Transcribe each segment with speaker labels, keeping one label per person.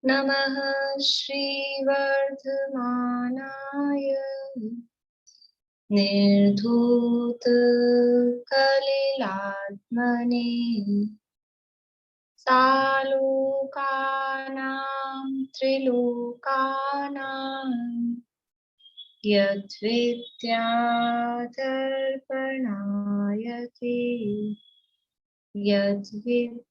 Speaker 1: नमः श्रीवर्धमानाय निर्धूतकलिलात्मने सालोकानां त्रिलोकानां यद्विद्यादर्पणायते यद्विद्यादर्पणायते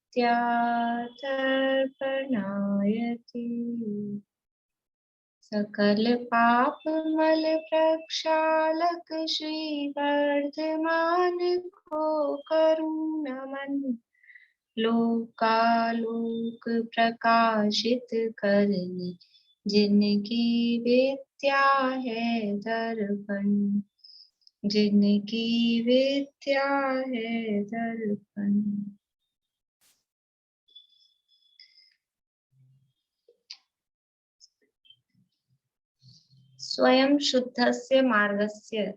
Speaker 1: सकल पापमल प्रक्षालक श्रीवर्धमान को करुण नमन लोकालोक प्रकाशित करने जिनकी विद्या है दर्पण जिनकी विद्या है दर्पण। स्वयं शुद्धस्य मार्गस्य,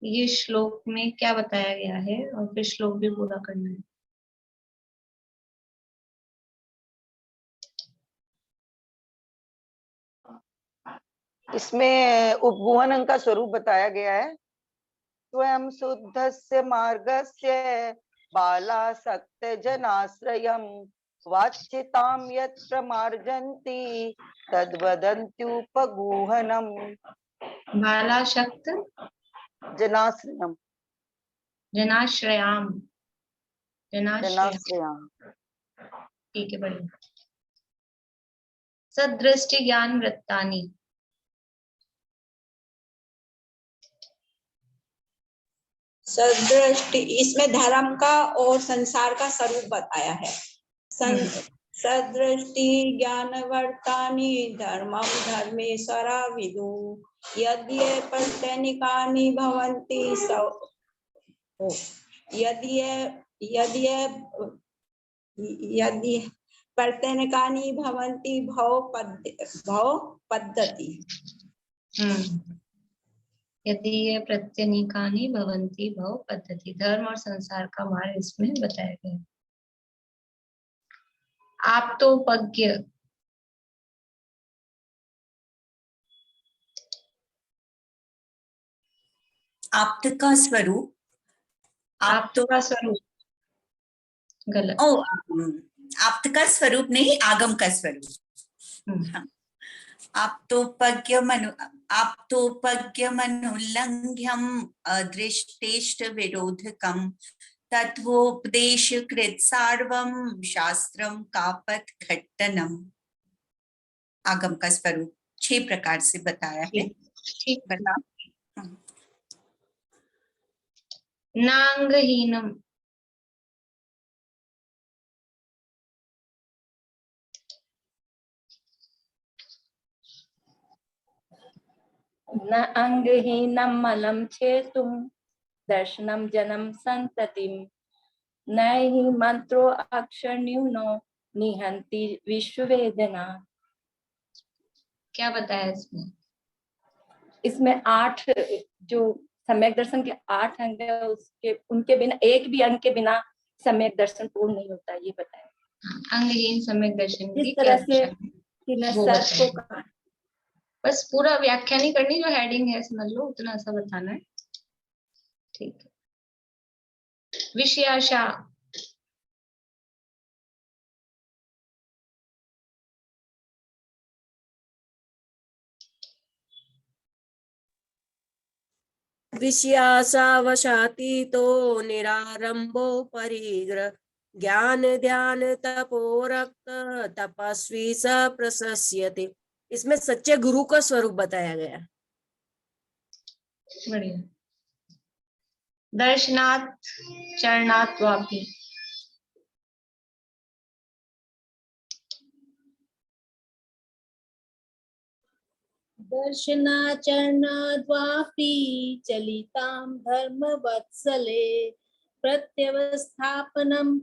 Speaker 1: ये श्लोक में क्या बताया गया है और फिर श्लोक भी पूरा करना है।
Speaker 2: इसमें उपगुहन का स्वरूप बताया गया है। स्वयं शुद्धस्य मार्गस्य बालासक्त जनाश्रयम् वाच्यतां यत्र मार्जन्ति तद्वदन्त्युपगुहनम्।
Speaker 1: बालाशक्त
Speaker 2: जनाश्रयम्
Speaker 1: जनाश्रयाम
Speaker 2: जनाश्रयाम्।
Speaker 1: ठीक है, बढ़िया। सदृष्टि ज्ञान वृत्तानि,
Speaker 3: सदृष्टि इसमें धर्म का और संसार का स्वरूप बताया है। सदृष्टि ज्ञानवर्तानि धर्मं धर्मेश्वरा विदु यद्ये पर्तनिकानि भवन्ति यद्ये पर्तनिकानि भवन्ति भव पद्धति।
Speaker 1: यदि ये प्रत्यनीकानि भवन्ति भव पद्धति, धर्म और संसार का मार्ग इसमें बताया गया। आप तो पज्ञ,
Speaker 4: आप्त का स्वरूप,
Speaker 1: आप्त का स्वरूप गलत।
Speaker 4: ओ, आप्त का स्वरूप नहीं, आगम का स्वरूप। आप्तोपज्ञमनुल्लंघ्यं दृष्टेष्ट विरोधकं तत्वोपदेशकृत सार्वं शास्त्रं कापत घट्टनम। आगम का स्वरूप 6 प्रकार से बताया है।
Speaker 1: ठीक,
Speaker 4: बता।
Speaker 1: नांगहीनम,
Speaker 5: न अंगहीनं मलं छेतुं दर्शनं जन्म संततिं न हि मंत्रो अक्षरन्यूनो निहंति विश्ववेदना।
Speaker 1: क्या बताया इसमें?
Speaker 5: इसमें 8 जो सम्यक दर्शन के 8 अंग है, उसके उनके बिना एक भी अंग के बिना सम्यक दर्शन पूर्ण नहीं होता, ये बताया।
Speaker 1: अंगहीन सम्यक दर्शन की
Speaker 5: इस तरह से
Speaker 1: बस पूरा व्याख्या नहीं करनी, जो हेडिंग है समझ लो, उतना सा बताना है। ठीक है। विषयाशा,
Speaker 6: विषयासावशातीतो निरारंभो परिग्रह ज्ञान ध्यान तपोरक्त तपस्वी स प्रशस्यते। इसमें सच्चे गुरु का स्वरूप बताया गया।
Speaker 1: बढ़िया। दर्शनात् चरणात् वापि,
Speaker 7: दर्शनाचरणाद्वापि चलितां धर्मवत्सले प्रत्यवस्थापनम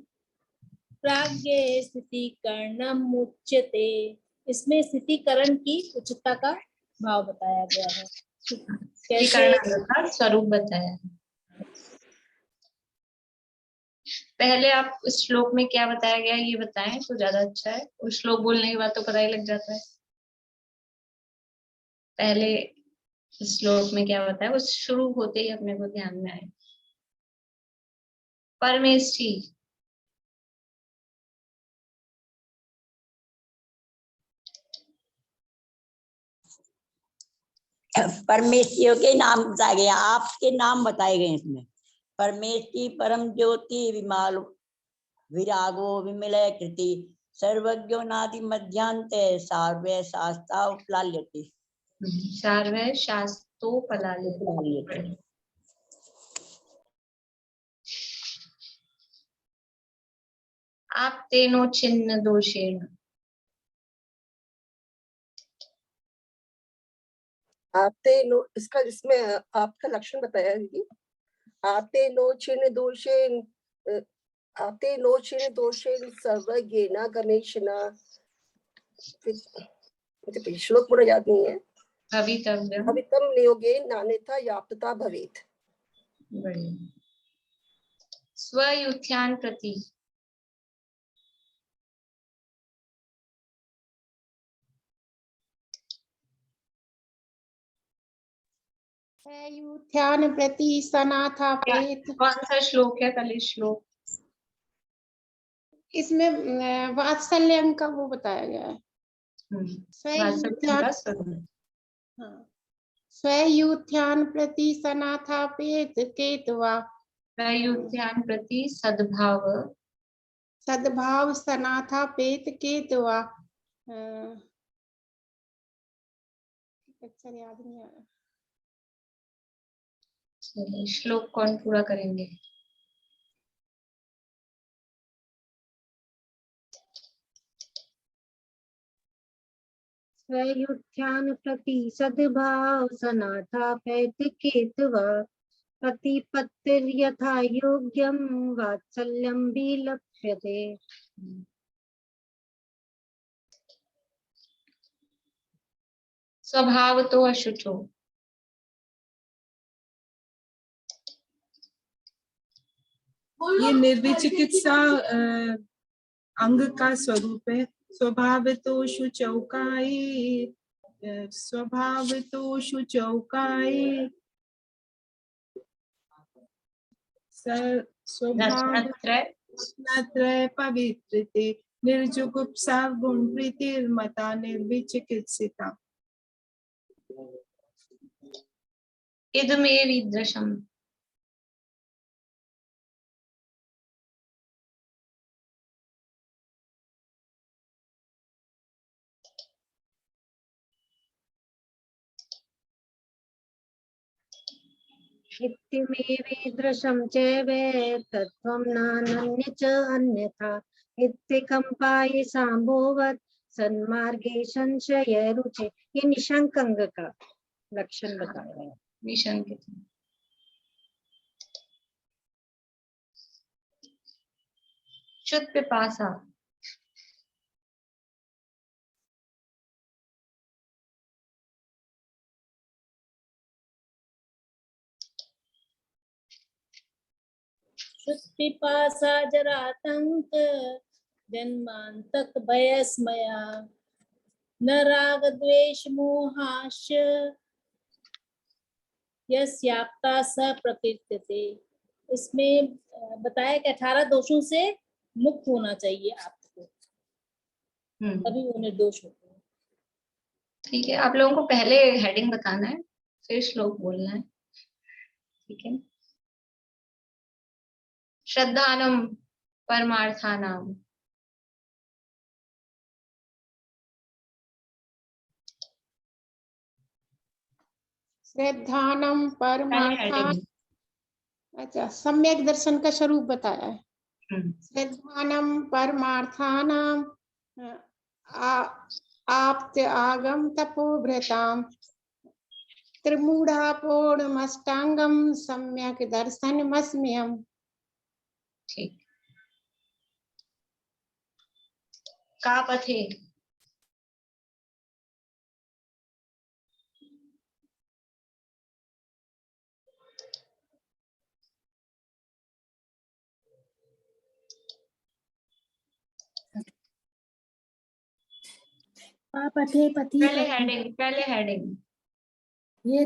Speaker 7: प्राज्ञे स्थितिकरणम उच्यते। इसमें स्थितिकरण की उच्चता का भाव बताया गया है। कैसे
Speaker 1: स्वरूप बताया है। पहले आप इस श्लोक में क्या बताया गया है ये बताएं तो ज्यादा अच्छा है। उस श्लोक बोलने के बाद तो पता ही लग जाता है। पहले इस श्लोक में क्या बताया, उस शुरू होते ही अपने को ध्यान में आए। परमेष्ठी।
Speaker 8: परमेश्वरियों के नाम बताए गए, आपके नाम बताए गए इसमें। परमेष्टि, परम ज्योति, विमाल विरागो विमलय कृति, सर्वज्ञो नादि मध्यांते, सार्वय शास्ता उपलाल्यते।
Speaker 1: सार्वय शास्तोपलाल्यते। आप तेनो छिन्न दोषेण।
Speaker 9: आते नो, इसका इसमें आपका लक्षण बताया दीदी। आते नो छिन्न दोषेण, आते नो छिन्न दोषेण सर्वज्ञेन गणेशना। मुझे श्लोक पूरा याद नहीं है।
Speaker 1: भवितव्यम
Speaker 9: भवितम नियोगे नान्यथा याप्तता भवेत्।
Speaker 1: स्वयुत्थान प्रति।
Speaker 7: ध्यान प्रति सनाथा पेत।
Speaker 1: कौन सा श्लोक है कलिश श्लोक?
Speaker 7: इसमें वात्सल्यम का वो बताया गया है।
Speaker 1: वात्सल्य का स्वरूप।
Speaker 7: हाँ, स्वयुत्थान प्रति सनाथा पेत केतवा।
Speaker 1: स्वयुत्थान प्रति सद्भाव।
Speaker 7: सद्भाव सनाथा पेत केतवा। अक्षर याद नहीं आ रहा।
Speaker 1: चलिए श्लोक कौन पूरा करेंगे?
Speaker 10: स्वयुत्थान प्रति सद्भाव सनाथा पैत केतवा, प्रतिपत्तिर्यथा योग्यं वात्सल्यं विलप्यते।
Speaker 1: स्वभाव तो अशुचो।
Speaker 11: ये निर्विचिकित्सा अंग का स्वरूप है। स्वभाव तो शुचौकाई, स्वभाव तो शुचौकाई, स्वभाव पवित्रते, निर्जुगुप्सा गुण प्रीतिर्मता निर्विचिकित्सिता।
Speaker 1: इदमेवीदृशम्।
Speaker 10: इत्यमेवेदृशं चैवेतत्त्वं नानन्य च अन्यथा, इत्थकम्पाये सांभोवत् सन्मार्गे संशय रुचे। ये निशंक अंग का लक्षण बताया है।
Speaker 1: निशंक। शुद्ध पिपासा।
Speaker 7: पिपासा जरातंक जन्मांतक भयस्मया, न राग द्वेष मोहाश्च यस्याप्ता स प्रकीर्त्यते। इसमें बताया कि 18 दोषों से मुक्त होना चाहिए आपको, तभी वो निर्दोष होते हैं।
Speaker 1: ठीक है, आप लोगों को पहले हेडिंग बताना है फिर श्लोक बोलना है। ठीक है। श्रद्धानम परमार्थानाम।
Speaker 7: श्रद्धानम परमार्थान। अच्छा, सम्यक दर्शन का स्वरूप बताया है। श्रद्धानम परमार्थानाम आप्त आगम तपोभृताम, त्रिमूढ़ापूर्णमष्टांगम सम्यक दर्शनमस्म्यहम्।
Speaker 1: ठीक। का पथे।
Speaker 12: पथे पथि
Speaker 1: पहले हेडिंग
Speaker 12: ये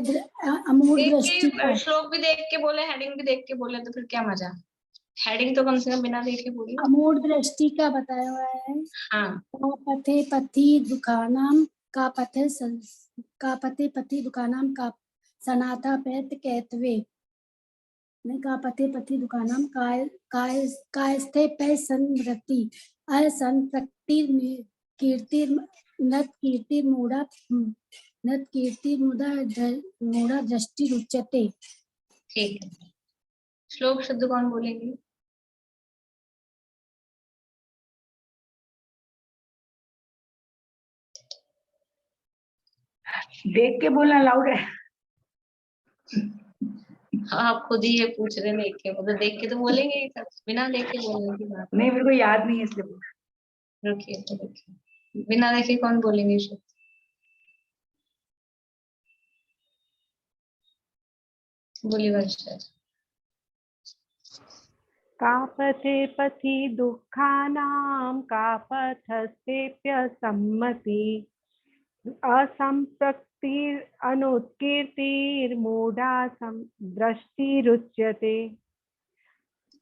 Speaker 12: अमूढ़
Speaker 1: देख
Speaker 12: दृष्टि
Speaker 1: के, श्लोक भी देख के बोले, हेडिंग भी देख के बोले, तो फिर क्या मजा। हेडिंग तो कम से कम बिना देखे बोलिए।
Speaker 12: अमूढ़ दृष्टि का बताया हुआ है।
Speaker 1: हाँ,
Speaker 12: पथे पथि दुकानाम का पथे पथि दुकानाम का सनाथा पेत कहतवे ने का पथे पथि दुकानाम कायस्थे पे संवृत्ति असंप्रति कीर्ति नत कीर्ति मूढ़ा दृष्टि रुच्यते।
Speaker 1: ठीक है। श्लोक शब्द कौन बोलेंगे?
Speaker 5: देख के बोलना लाउड है।
Speaker 1: आप खुद ही ये पूछ रहे, देख के मतलब देख के तो बोलेंगे, बिना देख के बोलने की बात
Speaker 5: नहीं, मेरे को याद नहीं है इसलिए।
Speaker 1: रुकिए तो रुकिए, बिना देखे कौन बोलेंगे शब्द? बोलिए वर्षा।
Speaker 13: कापथे पथि दुःखानां कापथस्तेऽप्य सम्मति असंप्रक्तिर अनुत्कीर्तिर्मूढा दृष्टिरुच्यते।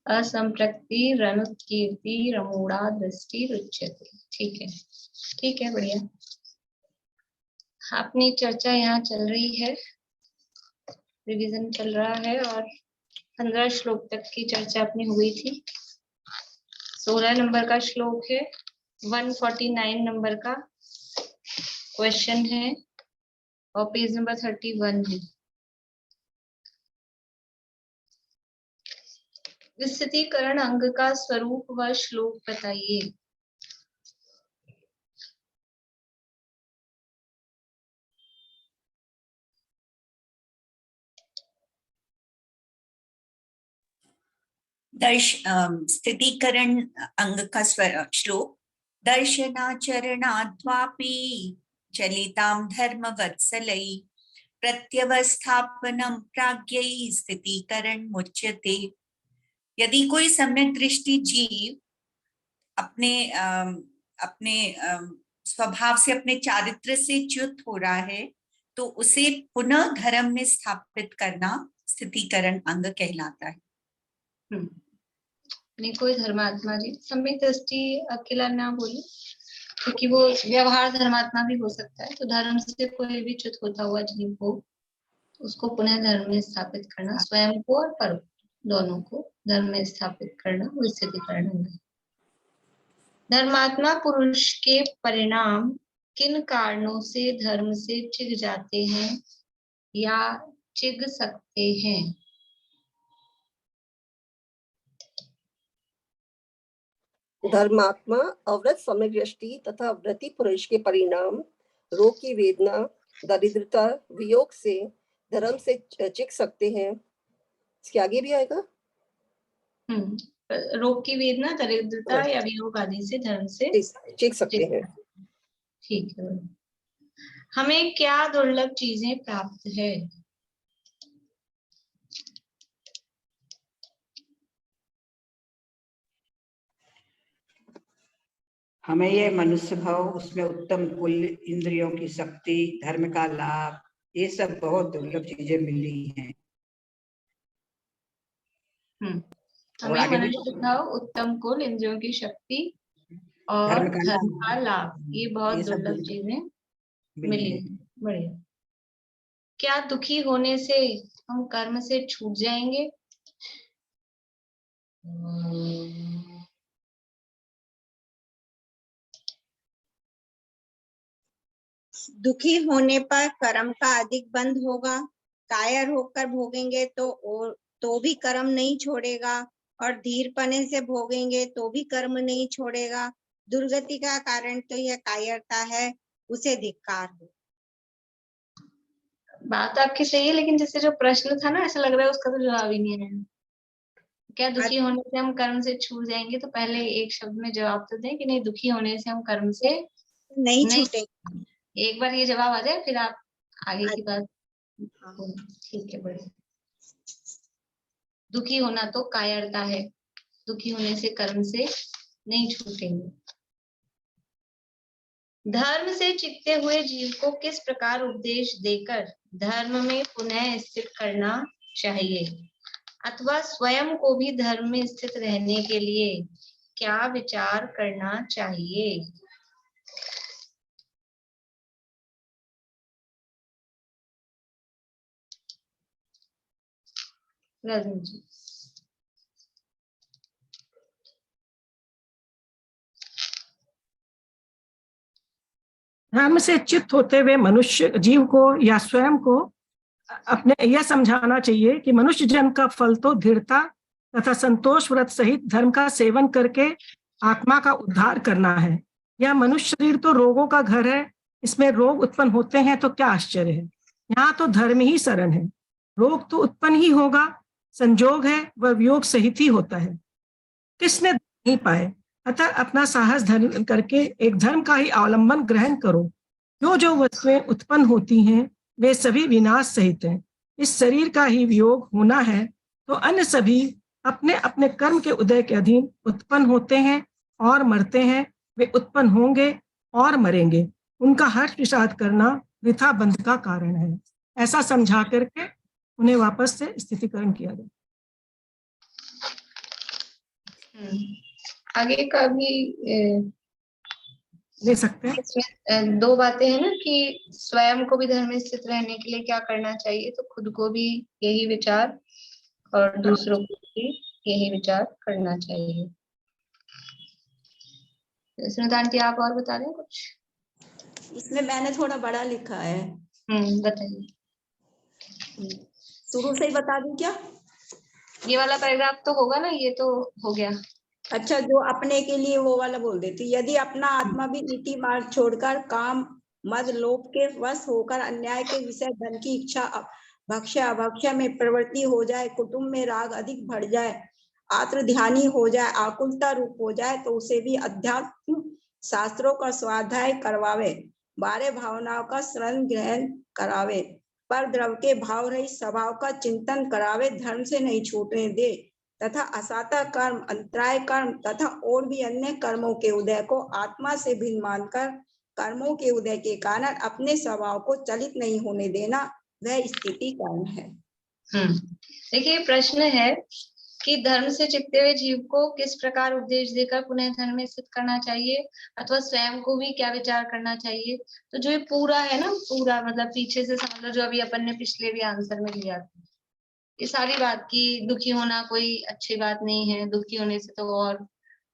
Speaker 1: असंप्रक्ति रनुत्कीर्ति रमूढ़ा दृष्टि रुच्यते। ठीक है, बढ़िया। अपनी चर्चा यहाँ चल रही है, रिवीजन चल रहा है, और 15 श्लोक तक की चर्चा अपनी हुई थी। 16 नंबर का श्लोक है, 149 नंबर का क्वेश्चन है, और पेज नंबर 31 है। विस्थितीकरण अंग का स्वरूप व श्लोक बताइए।
Speaker 4: स्थितीकरण अंग का श्लोक। दर्शनाचरणाद्वापि चलितां धर्मवत्सलै प्रत्यवस्थापनं प्राज्ञै स्थितीकरण मुच्यते। यदि कोई सम्यक दृष्टि जीव अपने स्वभाव से, अपने चारित्र से च्युत हो रहा है, तो उसे पुनः धर्म में स्थापित करना स्थितीकरण अंग कहलाता है।
Speaker 1: नहीं, कोई धर्मात्मा जी सम्यक दृष्टि अकेला ना बोले, क्योंकि वो व्यवहार धर्मात्मा भी हो सकता है। तो धर्म से कोई भी च्युत होता हुआ जीव को, उसको पुनः धर्म में स्थापित करना, स्वयं को और पर दोनों को धर्म में स्थापित करना, वो स्थितीकरण है। धर्मात्मा पुरुष के परिणाम किन कारणों से धर्म से चिग जाते हैं या चिग सकते हैं?
Speaker 9: धर्मात्मा अवृत सम्यक दृष्टि तथा व्रति पुरुष के परिणाम रोग की वेदना, दरिद्रता, वियोग से धर्म से चिक सकते हैं। इसके आगे भी आएगा।
Speaker 1: रोग की वेदना, दरिद्रता या वियोग आदि से धर्म से
Speaker 9: चिक सकते हैं।
Speaker 1: ठीक है। हमें क्या दुर्लभ चीजें प्राप्त है?
Speaker 14: हमें ये मनुष्य भाव, उसमें उत्तम कुल, इंद्रियों की शक्ति, धर्म का लाभ, ये सब बहुत दुर्लभ चीजें मिल रही हैं।
Speaker 1: हमें मनुष्य भाव, उत्तम कुल, इंद्रियों की शक्ति और धर्म का लाभ, ये बहुत दुर्लभ चीजें मिली हैं। बढ़िया। क्या दुखी होने से हम कर्म से छूट जाएंगे?
Speaker 3: दुखी होने पर कर्म का अधिक बंध होगा। कायर होकर भोगेंगे तो भी कर्म नहीं छोड़ेगा, और धीरपने से भोगेंगे तो भी कर्म नहीं छोड़ेगा। दुर्गति का कारण तो यह कायरता है, उसे धिक्कार हो।
Speaker 1: बात आपकी सही है, लेकिन जैसे जो प्रश्न था ना, ऐसा लग रहा है उसका तो जवाब ही नहीं है। क्या दुखी होने से हम कर्म से छूट जाएंगे? तो पहले एक शब्द में जवाब तो दें कि नहीं, दुखी होने से हम कर्म से
Speaker 3: नहीं छूटेंगे।
Speaker 1: एक बार ये जवाब आ जाए, फिर आप आगे की बात। ठीक है, बढ़िया। दुखी होना तो कायरता है, दुखी होने से कर्म से नहीं छूटेंगे। धर्म से चित्ते हुए जीव को किस प्रकार उपदेश देकर धर्म में पुनः स्थित करना चाहिए, अथवा स्वयं को भी धर्म में स्थित रहने के लिए क्या विचार करना चाहिए। रजनी जी।
Speaker 15: धर्म से चित्त होते हुए मनुष्य जीव को या स्वयं को अपने यह समझाना चाहिए कि मनुष्य जन्म का फल तो दृढ़ता तथा संतोष व्रत सहित धर्म का सेवन करके आत्मा का उद्धार करना है। यह मनुष्य शरीर तो रोगों का घर है, इसमें रोग उत्पन्न होते हैं तो क्या आश्चर्य है। यहाँ तो धर्म ही शरण है, रोग तो उत्पन्न ही होगा, संजोग है वह वियोग सहित ही होता है, किसने नहीं पाए। अतः अपना साहस धर्म करके एक धर्म का ही अवलंबन ग्रहण करो। जो वस्तुएं उत्पन्न होती हैं वे सभी विनाश सहित हैं। इस शरीर का ही वियोग होना है तो अन्य सभी अपने अपने कर्म के उदय के अधीन उत्पन्न होते हैं और मरते हैं। वे उत्पन्न होंगे और मरेंगे, उनका हर्ष विषाद करना वृथा बंध का कारण है। ऐसा समझा करके उन्हें वापस से स्थितिकरण किया जाए।
Speaker 1: आगे का भी
Speaker 15: ले सकते हैं।
Speaker 1: इसमें दो बातें हैं ना कि स्वयं को भी धर्म में स्थित रहने के लिए क्या करना चाहिए, तो खुद को भी यही विचार और दूसरों को भी यही विचार करना चाहिए। सुनीता आंटी आप और बता रहे हैं कुछ?
Speaker 8: इसमें मैंने थोड़ा बड़ा लिखा है।
Speaker 1: बताइए।
Speaker 8: शुरू से ही बता दूं क्या?
Speaker 1: ये वाला पैराग्राफ तो होगा ना, ये तो हो गया।
Speaker 8: अच्छा, जो अपने के लिए वो वाला बोल देती। यदि अपना आत्मा भी नीति मार्ग छोड़कर काम मद लोभ के वश होकर अन्याय के विषय धन की इच्छा भक्ष्य अभक्ष्य में प्रवृत्ति हो जाए, कुटुंब में राग अधिक बढ़ जाए, आत्म ध्यानी हो जाए, आकुलता रूप हो जाए, तो उसे भी अध्यात्म शास्त्रों का स्वाध्याय करवावे, 12 भावनाओं का शरण ग्रहण करावे, पर द्रव के भाव रहित स्वभाव का चिंतन करावे, धर्म से नहीं छूटने दे, तथा असाता कर्म, अंतराय कर्म तथा और भी अन्य कर्मों के उदय को आत्मा से भिन्न मानकर कर्मों के उदय के कारण अपने स्वभाव को चलित नहीं होने देना, वह स्थिति कर्म है।
Speaker 1: देखिए, प्रश्न है कि धर्म से चिपके हुए जीव को किस प्रकार उपदेश देकर पुनः धर्म में स्थित करना चाहिए, अथवा स्वयं को भी क्या विचार करना चाहिए। तो जो ये पूरा है ना, पूरा मतलब पीछे से समझ लो, जो अभी अपन ने पिछले भी आंसर में लिया था, ये सारी बात की दुखी होना कोई अच्छी बात नहीं है, दुखी होने से तो और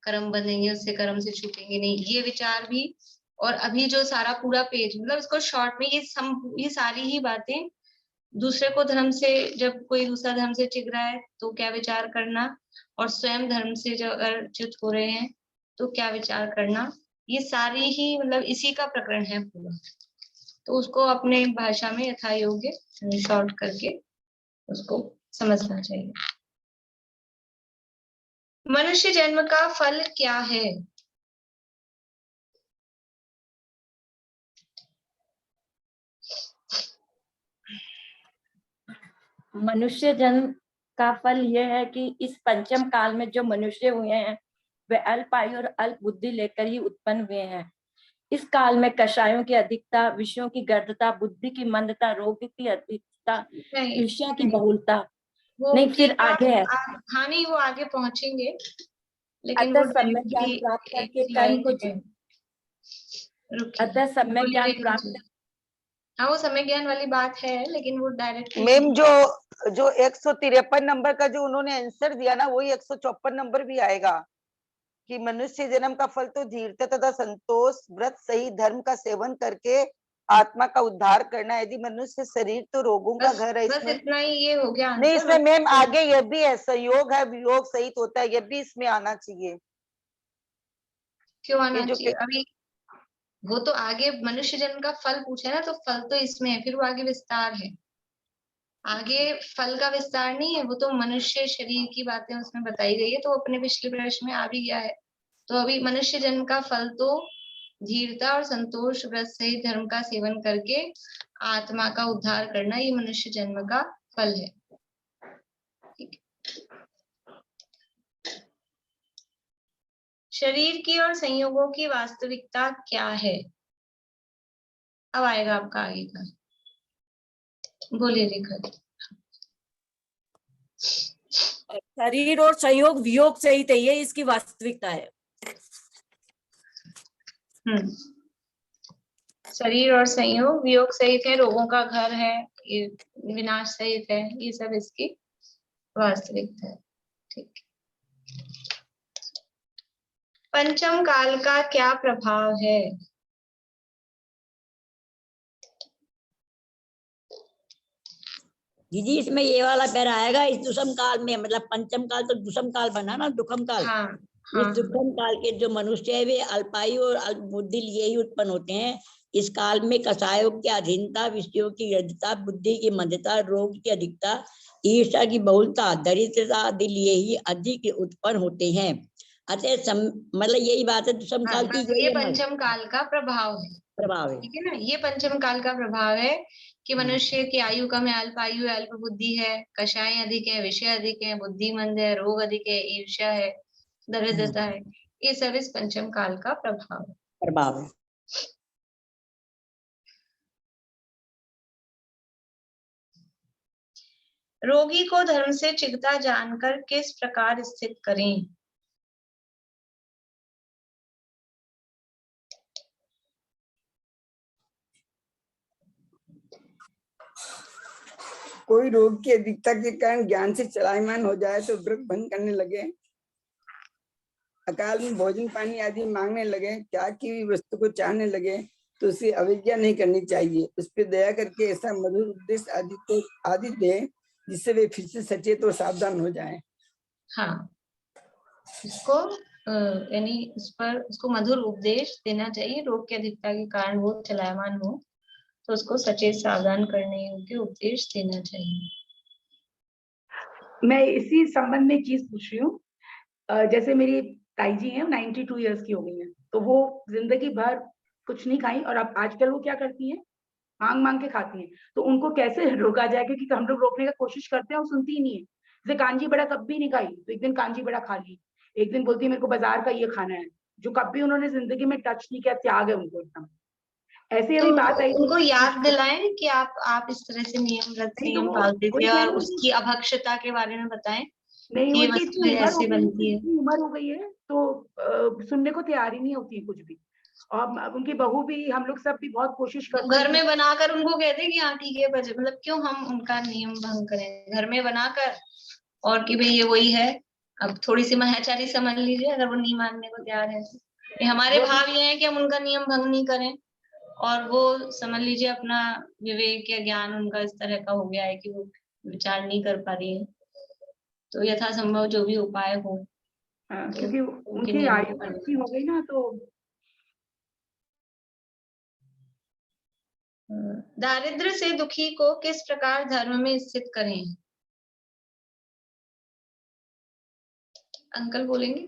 Speaker 1: कर्म बनेंगे, उससे कर्म से छूटेंगे नहीं, ये विचार भी। और अभी जो सारा पूरा पेज, मतलब इसको शॉर्ट में ये सारी ही बातें, दूसरे को धर्म से, जब कोई दूसरा धर्म से चिढ़ रहा है तो क्या विचार करना, और स्वयं धर्म से जब अगर च्युत हो रहे हैं तो क्या विचार करना, ये सारी ही मतलब इसी का प्रकरण है पूरा। तो उसको अपने भाषा में यथा योग्य शॉर्ट करके उसको समझना चाहिए। मनुष्य जन्म का फल क्या है?
Speaker 5: मनुष्य जन्म का फल यह है कि इस पंचम काल में जो मनुष्य हुए हैं वे अल्प आयु और अल्प बुद्धि लेकर ही उत्पन्न हुए हैं। इस काल में कषायों की अधिकता, विषयों की गर्दता, बुद्धि की मंदता, रोग की अधिकता, ईर्ष्या की बहुलता, नहीं फिर आगे है।
Speaker 1: हाँ नहीं, वो आगे पहुंचेंगे, लेकिन
Speaker 5: अतः सम्यक ज्ञान प्राप्त करके कर्म को अतः सम्यक ज्ञान प्राप्त,
Speaker 1: हाँ वो समय ज्ञान वाली बात है, लेकिन वो डायरेक्ट
Speaker 2: मैम जो 153 नंबर का जो उन्होंने आंसर दिया ना, वही 154 नंबर भी आएगा कि मनुष्य जन्म का फल तो धीरता तथा संतोष व्रत सही धर्म का सेवन करके आत्मा का उद्धार करना। यदि मनुष्य शरीर तो रोगों का घर है,
Speaker 1: इसमें इतना ही ये हो गया
Speaker 2: नहीं, इसमें मैम आगे ये भी है, संयोग है, वियोग सहित होता है, ये भी इसमें आना चाहिए।
Speaker 1: क्यों आना चाहिए? अभी वो तो आगे मनुष्य जन्म का फल पूछा है ना, तो फल तो इसमें है, फिर वो आगे विस्तार है, आगे फल का विस्तार नहीं है, वो तो मनुष्य शरीर की बातें उसमें बताई गई है, तो अपने पिछले प्रश्न में आ भी गया है। तो अभी मनुष्य जन्म का फल तो धीरता और संतोष व्रत सहित धर्म का सेवन करके आत्मा का उद्धार करना, ये मनुष्य जन्म का फल है। ठीक। शरीर की और संयोगों की वास्तविकता क्या है? अब आएगा आपका आगे का, बोलिए रेखा जी।
Speaker 6: शरीर और संयोग वियोग सहित है, ये इसकी वास्तविकता है।
Speaker 1: शरीर और संयोग वियोग सहित है, रोगों का घर है, ये विनाश सहित है, ये सब इसकी वास्तविकता है। ठीक। पंचम काल का क्या प्रभाव है?
Speaker 8: दीदी इसमें ये वाला पैरा आएगा इस दुष्म काल में, मतलब पंचम काल तो दुष्म काल बना ना, दुखम काल।
Speaker 1: हाँ,
Speaker 8: इस दुष्म काल के जो मनुष्य है वे अल्पायु और अल्प बुद्धि लिए ही उत्पन्न होते हैं। इस काल में कषायों की अधीनता, विषयों की यदिता, बुद्धि की मंदता, रोग की अधिकता, ईर्ष्या की बहुलता, दरिद्रता आदि लिए ही अधिक उत्पन्न होते हैं। अतः मतलब यही बात है दुष्म काल की,
Speaker 1: ये पंचम काल का प्रभाव है।
Speaker 8: प्रभाव है,
Speaker 1: ठीक है ना, ये पंचम काल का प्रभाव है कि मनुष्य की आयु कम है, अल्प आयु है, अल्प बुद्धि है, कषाय अधिक है, विषय अधिक है, बुद्धिमंद है, रोग अधिक है, ईर्ष्या है, दरिद्रता है, ये सब इस पंचम काल का प्रभाव है। रोगी को धर्म से चिंता जानकर किस प्रकार स्थित करें?
Speaker 16: कोई रोग की अधिकता के कारण ज्ञान से चलायमान हो जाए तो व्रत भंग करने लगे, अकाल में भोजन पानी आदि मांगने लगे, त्याग की भी वस्तु को चाहने लगे, तो उसे अवज्ञा नहीं करनी चाहिए। उस पर दया करके ऐसा मधुर उपदेश आदि दे जिससे वे फिर से सचेत और सावधान हो जाएं।
Speaker 1: हाँ, इसको यानी इस पर उसको मधुर उपदेश देना चाहिए। रोग की अधिकता के कारण वो चलायमान हो तो उसको सचेत सावधान करने योग्य उपदेश देना चाहिए।
Speaker 17: मैं इसी संबंध में चीज पूछ रही हूँ, जैसे मेरी ताई जी हैं, 92 इयर्स की हो गई हैं, तो वो जिंदगी भर कुछ नहीं खाई और अब आजकल वो क्या करती हैं, मांग मांग के खाती हैं। तो उनको कैसे रोका जाए, क्योंकि हम लोग रोकने का कोशिश करते हैं, वो सुनती ही नहीं है। जैसे कांजी बड़ा कभी नहीं खाई, तो एक दिन कांजी बड़ा खा ली, एक दिन बोलती है मेरे को बाजार का ये खाना है, जो कभी उन्होंने जिंदगी में टच नहीं किया, त्याग है उनको एकदम। ऐसे अभी बात आई,
Speaker 1: उनको याद दिलाएं कि आप इस तरह से नियम संयम पालते थे और उसकी अभक्षता के बारे में बताएं।
Speaker 17: नहीं,
Speaker 1: ये
Speaker 17: उनकी
Speaker 1: वस्तु ऐसे बनती है,
Speaker 17: उम्र हो गई है तो सुनने को तैयार ही नहीं होती है कुछ भी। और उनकी बहू भी, हम लोग सब भी बहुत कोशिश करते हैं
Speaker 1: घर में बनाकर उनको कहते हैं कि हाँ ठीक है बजे, मतलब क्यों हम उनका नियम भंग करें घर में बनाकर, और कि भाई ये वही है, अब थोड़ी सी महाचारी समझ लीजिए अगर वो नहीं मानने को तैयार है। हमारे भाव ये है कि हम उनका नियम भंग नहीं करें, और वो समझ लीजिए अपना विवेक या ज्ञान उनका इस तरह का हो गया है कि वो विचार नहीं कर पा रही है, तो यथासंभव जो भी उपाय हो।
Speaker 17: क्योंकि उनकी आयु अच्छी हो गई ना, तो
Speaker 1: दारिद्र्य से दुखी को किस प्रकार धर्म में स्थित करें? अंकल बोलेंगे।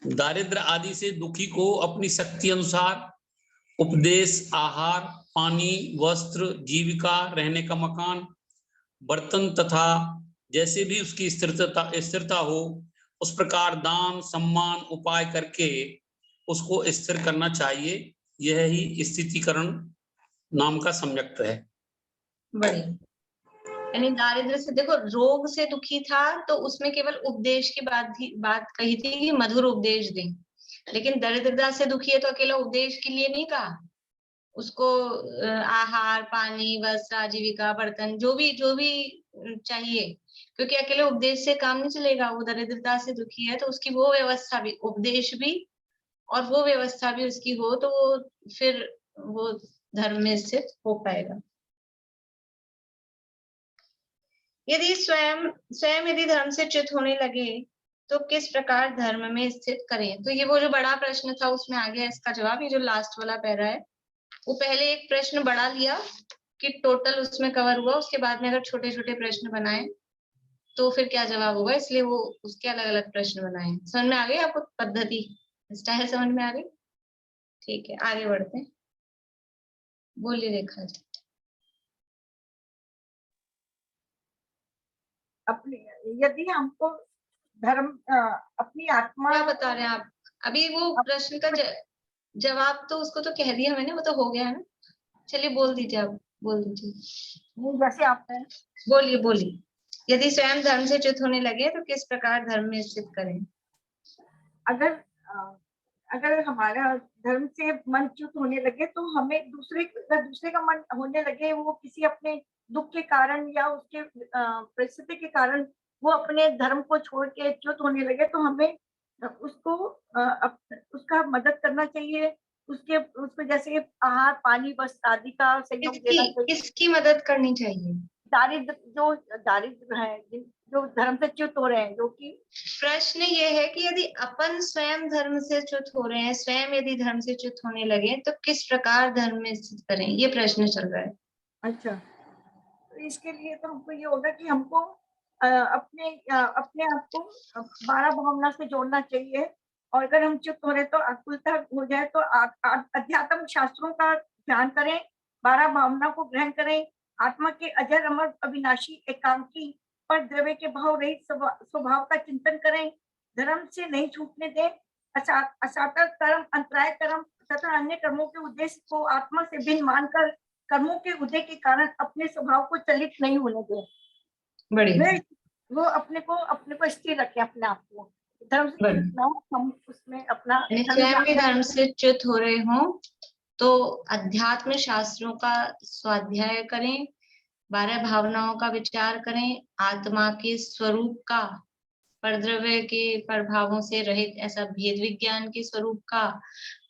Speaker 18: दारिद्र आदि से दुखी को अपनी शक्ति अनुसार उपदेश, आहार, पानी, वस्त्र, जीविका, रहने का मकान, बर्तन तथा जैसे भी उसकी स्थिरता हो उस प्रकार दान सम्मान उपाय करके उसको स्थिर करना चाहिए। यह ही स्थितिकरण नाम का सम्यक्त है।
Speaker 1: बढ़िया। यानी दारिद्र्य से, देखो रोग से दुखी था तो उसमें केवल उपदेश की बात कही थी कि मधुर उपदेश दें, लेकिन दरिद्रता से दुखी है तो अकेला उपदेश के लिए नहीं कहा, उसको आहार पानी वस्त्र आजीविका बर्तन जो भी चाहिए, क्योंकि अकेले उपदेश से काम नहीं चलेगा। वो दरिद्रता से दुखी है तो उसकी वो व्यवस्था भी, उपदेश भी और वो व्यवस्था भी उसकी हो तो वो फिर वो धर्म में स्थित हो पाएगा। यदि स्वयं यदि धर्म से च्युत होने लगे तो किस प्रकार धर्म में स्थित करें? तो ये वो जो बड़ा प्रश्न था उसमें आ गया इसका जवाब। ये जो लास्ट वाला पैरा है वो पहले एक प्रश्न बड़ा लिया कि टोटल उसमें कवर हुआ, उसके बाद में अगर छोटे छोटे प्रश्न बनाए तो फिर क्या जवाब होगा, इसलिए वो उसके अलग अलग प्रश्न बनाए। समझ में आ गई आपको पद्धति, स्टाइल समझ में आ गई? ठीक है, आगे बढ़ते हैं। बोलिए रेखा जी।
Speaker 10: अपनी यदि हमको धर्म अपनी आत्मा,
Speaker 1: क्या बता रहे हैं आप? अभी वो प्रश्न का जवाब तो उसको तो कह दिया मैंने, वो तो हो गया है ना। चलिए बोल दीजिए, आप बोल दीजिए।
Speaker 10: जैसे आपने
Speaker 1: बोलिए बोलिए। यदि स्वयं धर्म से च्युत होने लगे तो किस प्रकार धर्म में स्थित करें?
Speaker 10: अगर अगर हमारा धर्म से मन च्युत होने लगे तो हमें दूसरे का मन होने लगे, वो किसी अपने दुख के कारण या उसके परिस्थिति के कारण वो अपने धर्म को छोड़ के च्युत होने लगे, तो हमें उसको उसका मदद करना चाहिए। उसको जैसे आहार, पानी, वस्त्र आदि का सहयोग देना चाहिए।
Speaker 1: किसकी मदद करनी चाहिए?
Speaker 10: दारिद्र है, जो धर्म से च्युत हो रहे हैं, जो कि
Speaker 1: प्रश्न ये है कि यदि अपन स्वयं धर्म से च्युत हो रहे हैं, स्वयं यदि धर्म से च्युत होने लगे तो किस प्रकार धर्म में स्थित करें, ये प्रश्न चल रहा है।
Speaker 10: अच्छा, तो इसके लिए तो हमको ये होगा कि हमको अपने आप को 12 भावना से जोड़ना चाहिए। और अगर हम च्युत हो रहे तो आकुलता हो जाए तो अध्यात्म शास्त्रों का ध्यान करें, 12 भावना को ग्रहण करें, आत्मा के अजर अमर अविनाशी एकांकी पर द्रव्य के भाव रहित स्वभाव का चिंतन करें, धर्म से नहीं छूटने दें, असाता कर्म, अंतराय कर्म तथा अन्य कर्मों के उद्देश्य को आत्मा से भिन्न मानकर कर्मों के उदय के कारण अपने स्वभाव को चलित नहीं होने दें।
Speaker 1: बढ़िया।
Speaker 10: वो अपने को स्थिर रखें, अपने आप को धर्म से हम उसमें अपना
Speaker 1: स्वयं भी धर्म से च्युत हो रहे हों तो अध्यात्म शास्त्रों का स्वाध्याय करें, 12 भावनाओं का विचार करें, आत्मा के स्वरूप का, परद्रव्य के प्रभावों से रहित ऐसा भेद विज्ञान के स्वरूप का,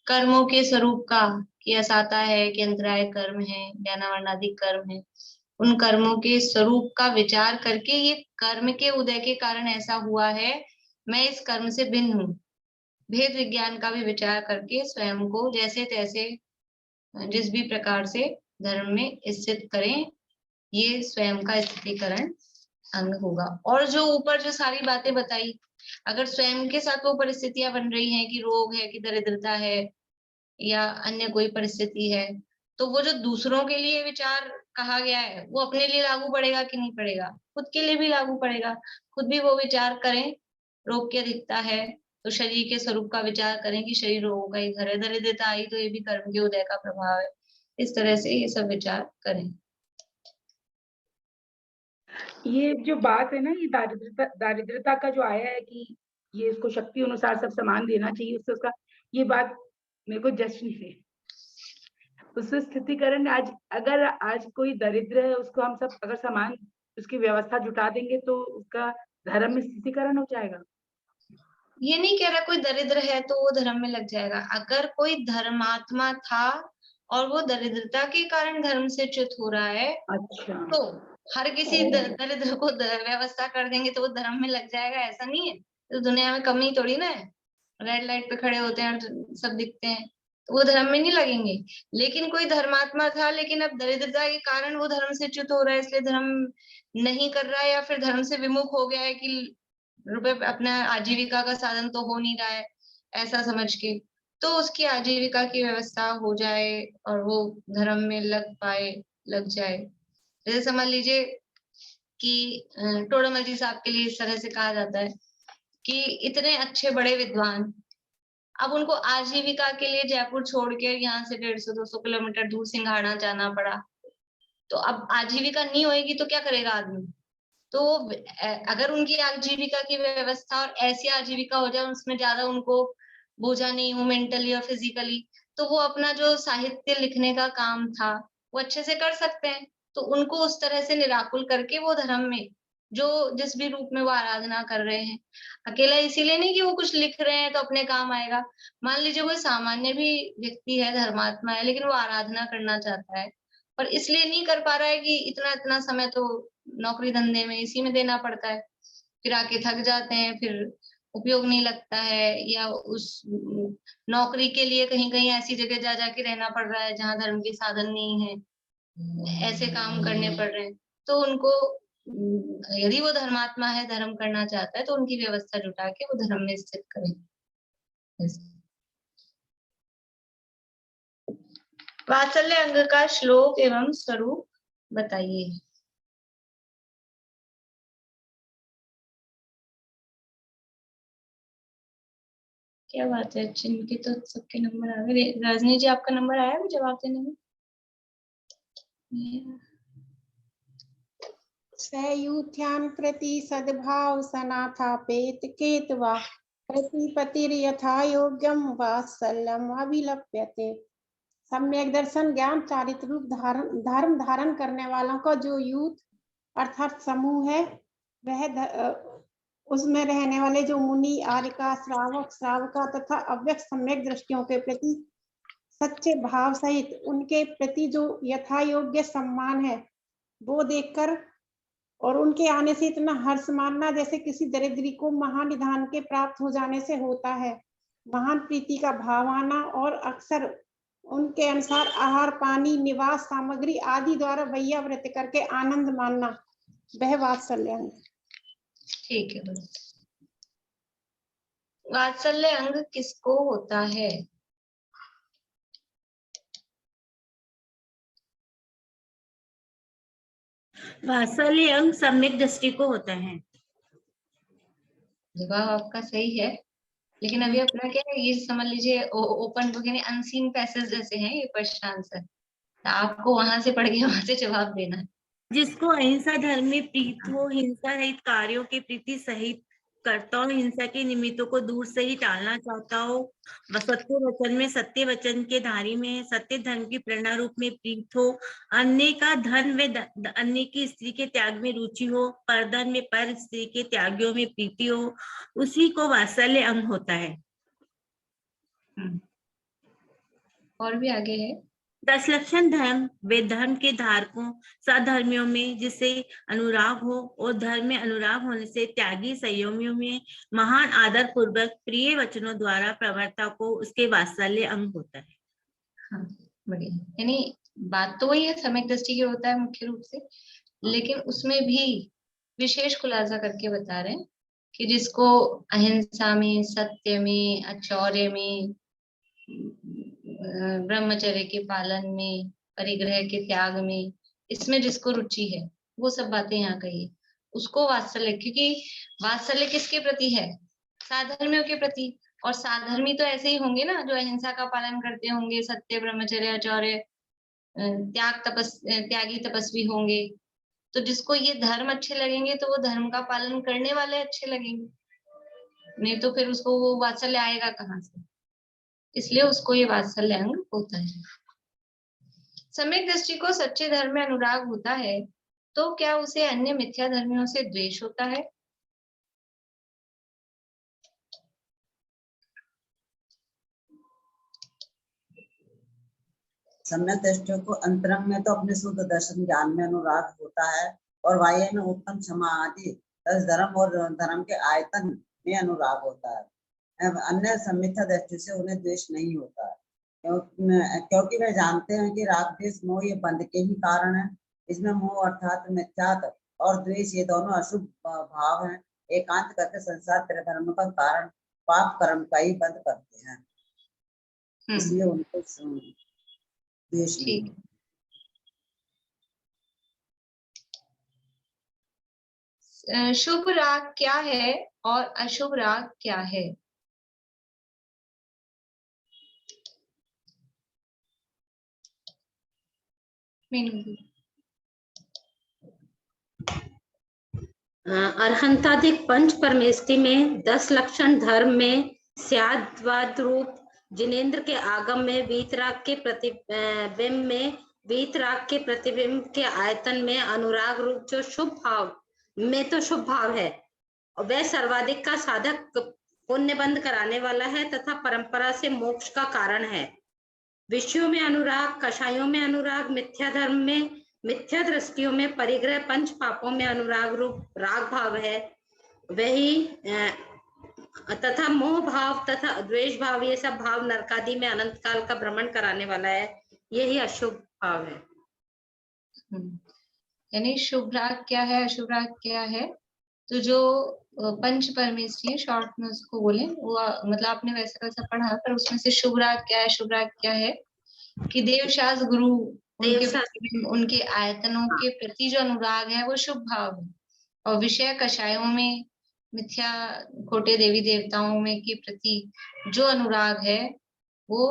Speaker 1: कर्मों के स्वरूप का कि असाता है कि अंतराय कर्म है, ज्ञानावर्णादि कर्म है, उन कर्मों के स्वरूप का विचार करके ये कर्म के उदय के कारण ऐसा हुआ है, मैं इस कर्म से भिन्न हूँ, भेद विज्ञान का भी विचार करके स्वयं को जैसे तैसे जिस भी प्रकार से धर्म में स्थित करें, ये स्वयं का स्थितिकरण अंग होगा। और जो ऊपर जो सारी बातें बताई, अगर स्वयं के साथ वो परिस्थितियां बन रही हैं कि रोग है, कि दरिद्रता है या अन्य कोई परिस्थिति है, तो वो जो दूसरों के लिए विचार कहा गया है वो अपने लिए लागू पड़ेगा कि नहीं पड़ेगा? खुद के लिए भी लागू पड़ेगा। खुद भी वो विचार करें, रोग की अधिकता है तो शरीर के स्वरूप का विचार करें कि शरीर रोगों का ही घर है, दरिद्रता आई तो ये भी कर्म के उदय का प्रभाव है। इस तरह से ये सब विचार करें।
Speaker 17: ये जो बात है ना, ये दारिद्रता का जो आया है कि ये इसको शक्ति अनुसार सब सामान देना चाहिए, उससे उसका ये बात मेरे को जस्ट नहीं है। उससे स्थितिकरण अगर आज कोई दरिद्र है, उसको हम सब अगर सामान उसकी व्यवस्था जुटा देंगे तो उसका धर्म में स्थितिकरण हो जाएगा।
Speaker 1: ये नहीं कह रहा कोई दरिद्र है तो वो धर्म में लग जाएगा। अगर कोई धर्मात्मा था और वो दरिद्रता के कारण धर्म से च्युत हो रहा है,
Speaker 17: अच्छा,
Speaker 1: तो हर किसी दरिद्र को व्यवस्था कर देंगे तो वो धर्म में लग जाएगा, ऐसा नहीं है। तो दुनिया में कमी थोड़ी ना है, रेड लाइट पे खड़े होते हैं और सब दिखते हैं, तो वो धर्म में नहीं लगेंगे। लेकिन कोई धर्मात्मा था, लेकिन अब दरिद्रता के कारण वो धर्म से च्युत हो रहा है, इसलिए धर्म नहीं कर रहा है, या फिर धर्म से विमुख हो गया है कि रुपए अपना आजीविका का साधन तो हो नहीं रहा है ऐसा समझ के, तो उसकी आजीविका की व्यवस्था हो जाए और वो धर्म में लग जाए। जैसे समझ लीजिए कि टोडरमल जी साहब के लिए इस तरह से कहा जाता है कि इतने अच्छे बड़े विद्वान, अब उनको आजीविका के लिए जयपुर छोड़ के यहाँ से 150-200 किलोमीटर दूर सिंघाड़ा जाना पड़ा, तो अब आजीविका नहीं होगी तो क्या करेगा आदमी? तो अगर उनकी आजीविका की व्यवस्था और ऐसी आजीविका हो जाए उसमें ज्यादा उनको बोझा नहीं हो मेंटली और फिजिकली, तो वो अपना जो साहित्य लिखने का काम था वो अच्छे से कर सकते हैं। तो उनको उस तरह से निराकुल करके वो धर्म में जो जिस भी रूप में वो आराधना कर रहे हैं, अकेला इसीलिए नहीं कि वो कुछ लिख रहे हैं तो अपने काम आएगा। मान लीजिए कोई सामान्य भी व्यक्ति है, धर्मात्मा है, लेकिन वो आराधना करना चाहता है पर इसलिए नहीं कर पा रहा है कि इतना इतना समय तो नौकरी धंधे में इसी में देना पड़ता है, फिर आके थक जाते हैं, फिर उपयोग नहीं लगता है, या उस नौकरी के लिए कहीं कहीं ऐसी जगह जा जाके रहना पड़ रहा है जहाँ धर्म के साधन नहीं है, ऐसे काम करने पड़ रहे हैं। तो उनको यदि वो धर्मात्मा है, धर्म करना चाहता है, तो उनकी व्यवस्था जुटा के वो धर्म में स्थित करें। वात्सल्य अंग का श्लोक एवं स्वरूप बताइए। क्या बात है, जिनके तो सबके नंबर आ गए। रजनी जी आपका नंबर आया अभी जवाब देने में?
Speaker 13: सयूथ्यान प्रति सद्भाव सनाथापेत केतवा प्रतिपतिर यथा योग्यम वात्सल्यम अभिलप्यते। सम्यक दर्शन ज्ञान चारित्र रूप धर्म धारण करने वालों का जो यूथ अर्थात समूह है, वह उसमें रहने वाले जो मुनि, आर्यका, श्रावक, श्रावका तथा अव्यक्त सम्यक दृष्टियों के प्रति सच्चे भाव सहित उनके प्रति जो यथा योग्य सम्मान है वो देखकर और उनके आने से इतना हर्ष मानना जैसे किसी दरिद्री को महानिधान के प्राप्त हो जाने से होता है। महान प्रीति का भाव आना और अक्सर उनके अनुसार आहार, पानी, निवास सामग्री आदि द्वारा वैयावृत करके आनंद मानना, वह वात्सल्य अंग।
Speaker 1: ठीक है। वात्सल्य अंग किसको होता है?
Speaker 7: वात्सल्य अंग सम्यक दृष्टि को होता है।
Speaker 1: जवाब आपका सही है, लेकिन अभी अपना क्या है, ये समझ लीजिए ओपन बुक यानी अनसीन पैसेज जैसे हैं ये क्वेश्चन आंसर, तो आपको वहां से पढ़ के वहां से जवाब देना है।
Speaker 7: जिसको अहिंसा धर्म में प्रीत हो, हिंसा रहित कार्यों के प्रति सहित करता हो, हिंसा के निमित्तों को दूर से ही टालना चाहता हो, सत्य वचन में, सत्य वचन के धारी में, सत्य धर्म की प्रेरणा रूप में प्रीत हो, अन्य का धन व अन्य की स्त्री के त्याग में रुचि हो, परधन में पर स्त्री के त्यागियों में प्रीति हो, उसी को वात्सल्य अंग होता है।
Speaker 1: और भी आगे है
Speaker 7: 10 लक्षण धर्म वे धर्म के धारकों सधर्मियों में जिसे अनुराग हो और धर्म में अनुराग होने से त्यागी संयमियों में महान आदर पूर्वक प्रिय वचनों द्वारा प्रवर्ता को उसके वात्सल्य अंग होता है।
Speaker 1: हाँ, बढ़िया। यानी बात तो वही है, सम्यक दृष्टि की होता है मुख्य रूप से, लेकिन उसमें भी विशेष खुलासा करके बता रहे हैं कि जिसको अहिंसा में, सत्य में, अचौर्य में, ब्रह्मचर्य के पालन में, परिग्रह के त्याग में, इसमें जिसको रुचि है, वो सब बातें यहाँ कही है, उसको वात्सल्य। क्योंकि वात्सल्य किसके प्रति है? साधर्मियों के प्रति। और साधर्मी तो ऐसे ही होंगे ना जो अहिंसा का पालन करते होंगे, सत्य, ब्रह्मचर्य, आचौर्य, त्यागी तपस्वी होंगे। तो जिसको ये धर्म अच्छे लगेंगे तो वो धर्म का पालन करने वाले अच्छे लगेंगे, नहीं तो फिर उसको वो वात्सल्य आएगा कहाँ से? इसलिए उसको ये वात्सल्य अंग होता है। सम्यक दृष्टि को सच्चे धर्म में अनुराग होता है तो क्या उसे अन्य मिथ्या धर्मियों से द्वेष होता है?
Speaker 19: सम्यक दृष्टियों को अंतरंग में तो अपने शुद्ध दर्शन ज्ञान में अनुराग होता है और बाह्य में उत्तम क्षमा आदि 10 धर्म और धर्म के आयतन में अनुराग होता है। अन्य मिथ्या दृष्टि से उन्हें द्वेष नहीं होता है, क्योंकि वे जानते हैं कि राग द्वेष मोह ये बंध के ही कारण है। इसमें मोह अर्थात मिथ्यात्व और द्वेष ये दोनों अशुभ भाव हैं। एकांत करके संसार त्रिधर्म का कारण पाप कर्म का ही बंद करते हैं, इसलिए उनको द्वेष नहीं।
Speaker 1: शुभ राग क्या है और अशुभ राग क्या है?
Speaker 20: अर्हंताधिक पंच परमेष्टि में 10 लक्षण धर्म में स्याद्वाद रूप जिनेन्द्र के आगम में वीतराग के प्रतिबिंब में वीतराग के प्रतिबिंब के आयतन में अनुराग रूप जो शुभ भाव में तो शुभ भाव है, वह सर्वाधिक का साधक पुण्य बंद कराने वाला है तथा परंपरा से मोक्ष का कारण है। विषयों में अनुराग, कषायों में अनुराग, मिथ्या धर्म में, मिथ्या दृष्टियों में परिग्रह, पंच पापों में अनुराग रूप राग भाव है वही, तथा मोह भाव तथा द्वेष भाव ये सब भाव नरकादि में अनंत काल का भ्रमण कराने वाला है, यही अशुभ भाव है।
Speaker 1: यानी शुभ राग क्या है, अशुभ राग क्या है? तो जो पंच परमेष्टि है, शॉर्ट में उसको बोले, वो मतलब आपने वैसा वैसा पढ़ा, पर उसमें से शुभ राग क्या है? शुभ राग क्या है कि देवशास्त्र गुरु उनके आयतनों के प्रति जो अनुराग है वो शुभ भाव है। और विषय कषायों में मिथ्या खोटे देवी देवताओं में के प्रति जो अनुराग है वो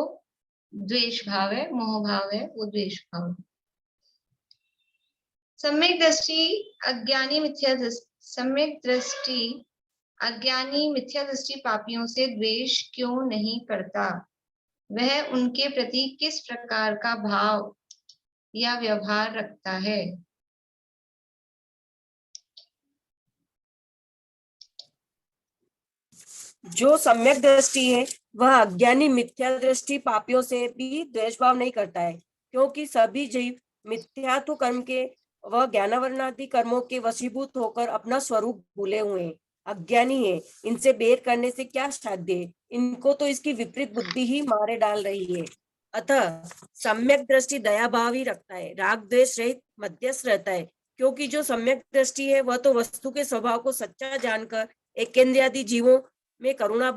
Speaker 1: द्वेष भाव है, मोह भाव है वो द्वेष भाव है। सम्यक दृष्टि अज्ञानी मिथ्या दृष्टि पापियों से द्वेष क्यों नहीं करता? वह उनके प्रति किस प्रकार का भाव या व्यवहार रखता है?
Speaker 6: जो सम्यक दृष्टि है वह अज्ञानी मिथ्या दृष्टि पापियों से भी द्वेष भाव नहीं करता है, क्योंकि सभी जीव मिथ्यात्व कर्म के वह ज्ञानावरणादि कर्मों के वशीभूत होकर अपना स्वरूप भूले हुए हैं, अज्ञानी है। इनसे बेर करने से क्या साध्य है? इनको तो इसकी विपरीत बुद्धि ही मारे डाल रही है। अतः सम्यक दृष्टि दया भाव ही रखता है, राग द्वेष रहित मध्यस्थ रहता है, क्योंकि जो सम्यक दृष्टि है वह तो वस्तु के स्वभाव को सच्चा जानकर एकेंद्रियादि जीवों में करुणा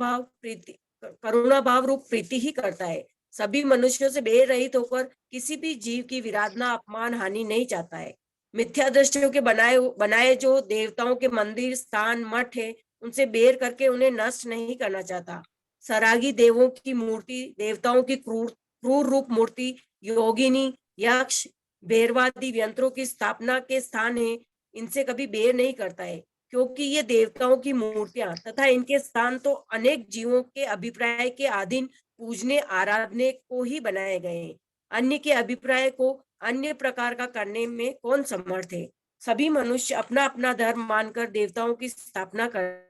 Speaker 6: भाव रूप प्रीति ही करता है। सभी मनुष्यों से बेर रहित होकर किसी भी जीव की विराधना अपमान हानि नहीं चाहता है। मिथ्या दृष्टियों के बनाए जो देवताओं के मंदिर स्थान मठ है उनसे बेर करके उन्हें नष्ट नहीं करना चाहता। सरागी देवों की मूर्ति, देवताओं की क्रूर रूप मूर्ति, योगिनी, यक्ष, भैरवादि यंत्रों की स्थापना के स्थान है, इनसे कभी बेर नहीं करता है, क्योंकि ये देवताओं की मूर्तियां तथा इनके स्थान तो अनेक जीवों के अभिप्राय के अधीन पूजने आराधने को ही बनाए गए हैं। अन्य के अभिप्राय को अन्य प्रकार का करने में कौन समर्थ है? सभी मनुष्य अपना अपना धर्म मानकर देवताओं की स्थापना कर,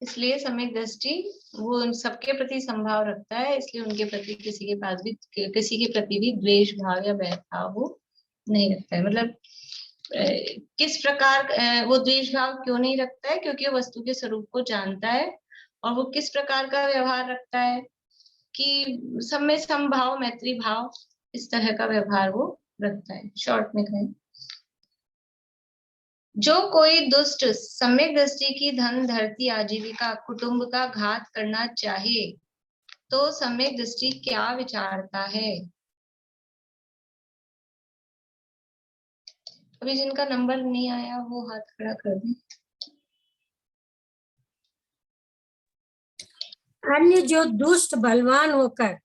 Speaker 1: इसलिए सम्यक दृष्टि वो उन सबके प्रति संभाव रखता है, इसलिए उनके प्रति किसी के प्रति भी द्वेष भाव या वैर भाव वो नहीं रखता है। मतलब किस प्रकार वो द्वेष भाव क्यों नहीं रखता है? क्योंकि वो वस्तु के स्वरूप को जानता है। और वो किस प्रकार का व्यवहार रखता है कि सब में समभाव, मैत्री भाव, इस तरह का व्यवहार वो रखता है। शॉर्ट में कहें, जो कोई दुष्ट सम्यक दृष्टि की धन, धरती, आजीविका, कुटुंब का घात करना चाहे तो सम्यक दृष्टि क्या विचारता है? अभी जिनका नंबर नहीं आया वो हाथ खड़ा कर दें।
Speaker 12: अन्य जो दुष्ट बलवान होकर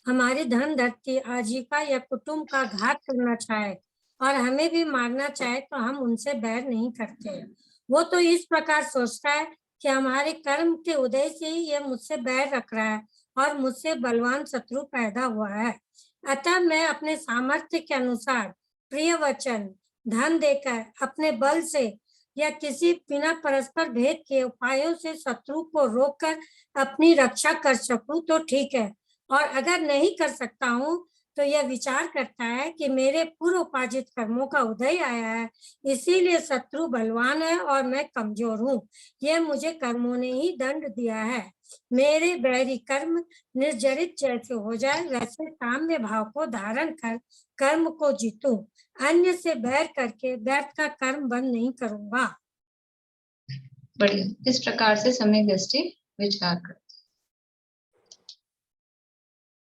Speaker 12: हमारे धन, धरती, आजीविका या कुटुंब का घात करना चाहे और हमें भी मारना चाहे तो हम उनसे बैर नहीं करते। वो तो इस प्रकार सोचता है कि हमारे कर्म के उदय से ही यह मुझसे बैर रख रहा है और मुझसे बलवान शत्रु पैदा हुआ है। अतः मैं अपने सामर्थ्य के अनुसार प्रिय वचन, धन देकर, अपने बल से या किसी बिना परस्पर भेद के उपायों से शत्रु को रोककर अपनी रक्षा कर सकूं तो ठीक है, और अगर नहीं कर सकता हूं तो यह विचार करता है कि मेरे पूर्व उपार्जित कर्मों का उदय आया है, इसीलिए शत्रु बलवान है और मैं कमजोर हूँ। यह मुझे कर्मों ने ही दंड दिया है। मेरे बैरी कर्म निर्जरित जैसे हो जाए वैसे साम्य भाव को धारण कर कर्म को जीतूं। अन्य से बैर करके व्यर्थ का कर्म बंद नहीं करूंगा।
Speaker 1: बढ़िया, इस प्रकार से सम्यक दृष्टि विचार करते।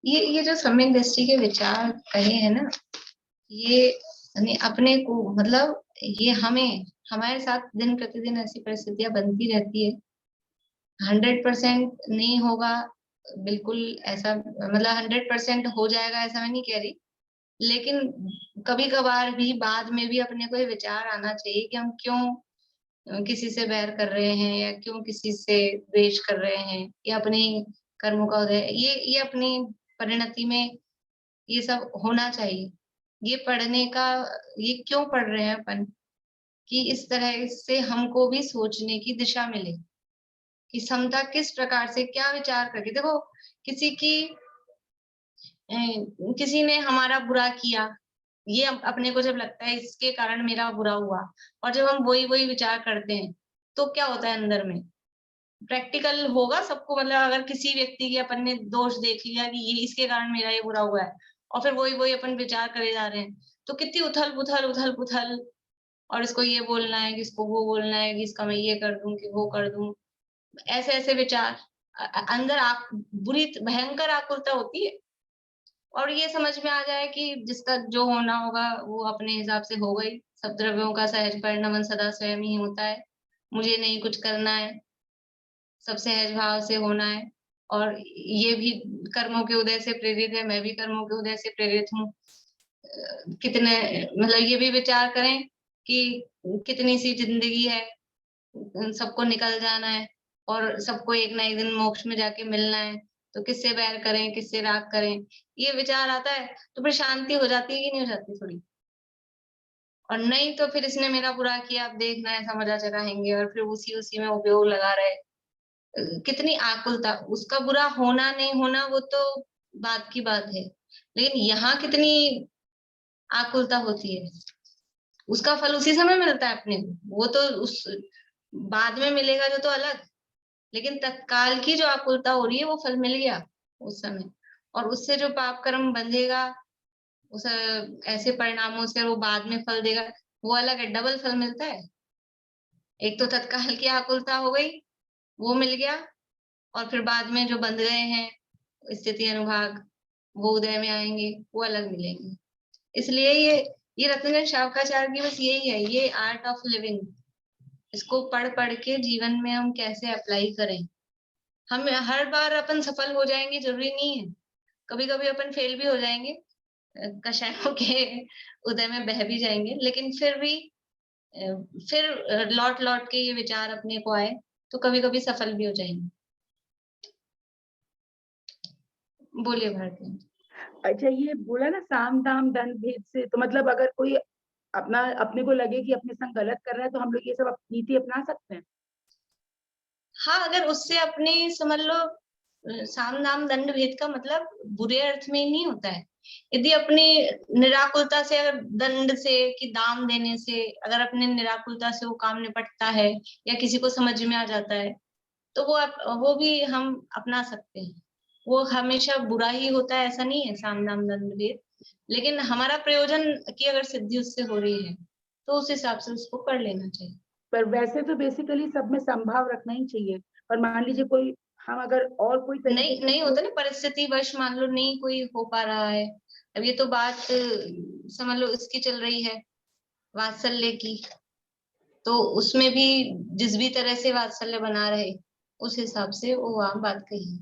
Speaker 1: ये जो सम्यक दृष्टि के विचार कहे हैं ना, ये अपने को, मतलब ये हमारे साथ दिन प्रतिदिन ऐसी परिस्थितियां बनती रहती है। 100% नहीं होगा, बिल्कुल ऐसा, मतलब 100% हो जाएगा ऐसा मैं नहीं कह रही, लेकिन कभी कभार भी बाद में भी अपने को ये विचार आना चाहिए कि हम क्यों किसी से बैर कर रहे हैं या क्यों किसी से द्वेष कर रहे हैं, या अपने कर्मों का उदय, ये अपनी परिणति में ये सब होना चाहिए। ये पढ़ने का, ये क्यों पढ़ रहे हैं अपन, कि इस तरह से हमको भी सोचने की दिशा मिले कि समता किस प्रकार से क्या विचार करके। देखो, किसी ने हमारा बुरा किया, ये अपने को जब लगता है इसके कारण मेरा बुरा हुआ, और जब हम वही विचार करते हैं तो क्या होता है अंदर में, प्रैक्टिकल होगा सबको। मतलब अगर किसी व्यक्ति के अपन ने दोष देख लिया कि ये इसके कारण मेरा ये बुरा हुआ है, और फिर वही अपन विचार करे जा रहे हैं, तो कितनी उथल पुथल, और इसको ये बोलना है कि इसको वो बोलना है कि इसका मैं ये कर दूं कि वो कर दूं, ऐसे विचार अंदर बुरी भयंकर आकुलता होती है। और ये समझ में आ जाए कि जिसका जो होना होगा वो अपने हिसाब से होगा ही। सब द्रव्यों का सहज परिणमन सदा स्वयं ही होता है, मुझे नहीं कुछ करना है, सब सहज भाव से होना है। और ये भी कर्मों के उदय से प्रेरित है, मैं भी कर्मों के उदय से प्रेरित हूँ। कितने मतलब ये भी विचार करें कि कितनी सी जिंदगी है, सबको निकल जाना है और सबको एक ना एक दिन मोक्ष में जाके मिलना है, तो किससे बैर करें, किससे राग करें, ये विचार आता है तो फिर शांति हो जाती है कि नहीं हो जाती थोड़ी। और नहीं तो फिर इसने मेरा बुरा किया, अब देखना ऐसा मजा चलाएंगे और फिर उसी में उपयोग लगा रहे। कितनी आकुलता, उसका बुरा होना नहीं होना वो तो बात की बात है, लेकिन यहाँ कितनी आकुलता होती है। उसका फल उसी समय मिलता है अपने को, वो तो उस बाद में मिलेगा जो तो अलग, लेकिन तत्काल की जो आकुलता हो रही है वो फल मिल गया उस समय। और उससे जो पाप कर्म बंधेगा उस ऐसे परिणामों से वो बाद में फल देगा, वो अलग है, डबल फल मिलता है। एक तो तत्काल की आकुलता हो गई, वो मिल गया, और फिर बाद में जो बंध गए हैं स्थिति अनुभाग वो उदय में आएंगे, वो अलग मिलेंगे। इसलिए ये रत्नगंज शावकाचार्य की बस यही है, ये आर्ट ऑफ लिविंग। इसको पढ़ पढ़ के जीवन में हम कैसे अप्लाई करें। हम हर बार अपन सफल हो जाएंगे जरूरी नहीं है, कभी कभी अपन फेल भी हो जाएंगे, कषायों के उदय में बह भी जाएंगे, लेकिन फिर लौट लौट के ये विचार अपने को आए तो कभी कभी सफल भी हो जाएंगे। बोलिए भारती।
Speaker 17: अच्छा, ये बोला ना साम दाम दंड भेद से, तो मतलब अगर कोई अपने को लगे कि अपने संग गलत कर रहा है तो हम लोग ये सब नीति अपना सकते हैं?
Speaker 1: हाँ, अगर उससे अपनी समझ लो साम दाम दंड भेद का मतलब बुरे अर्थ में नहीं होता है। यदि अपनी निराकुलता से, अगर दंड से कि दाम देने से अगर अपने निराकुलता से वो काम निपटता है या किसी को समझ में आ जाता है तो वो भी हम अपना सकते हैं। वो हमेशा बुरा ही होता है ऐसा नहीं है साम दाम दंड भेद, लेकिन हमारा प्रयोजन की अगर सिद्धि उससे हो रही है तो उस हिसाब से उसको कर लेना चाहिए।
Speaker 17: पर वैसे तो बेसिकली सब में संभाव रखना ही चाहिए। और मान लीजिए कोई हम अगर और कोई
Speaker 1: नहीं होता ना, परिस्थिति वश मान लो नहीं कोई हो पा रहा है। अब ये तो बात समझ लो इसकी चल रही है वात्सल्य की, तो उसमें भी जिस भी तरह से वात्सल्य बना रहे उस हिसाब से वो वहां बात कही।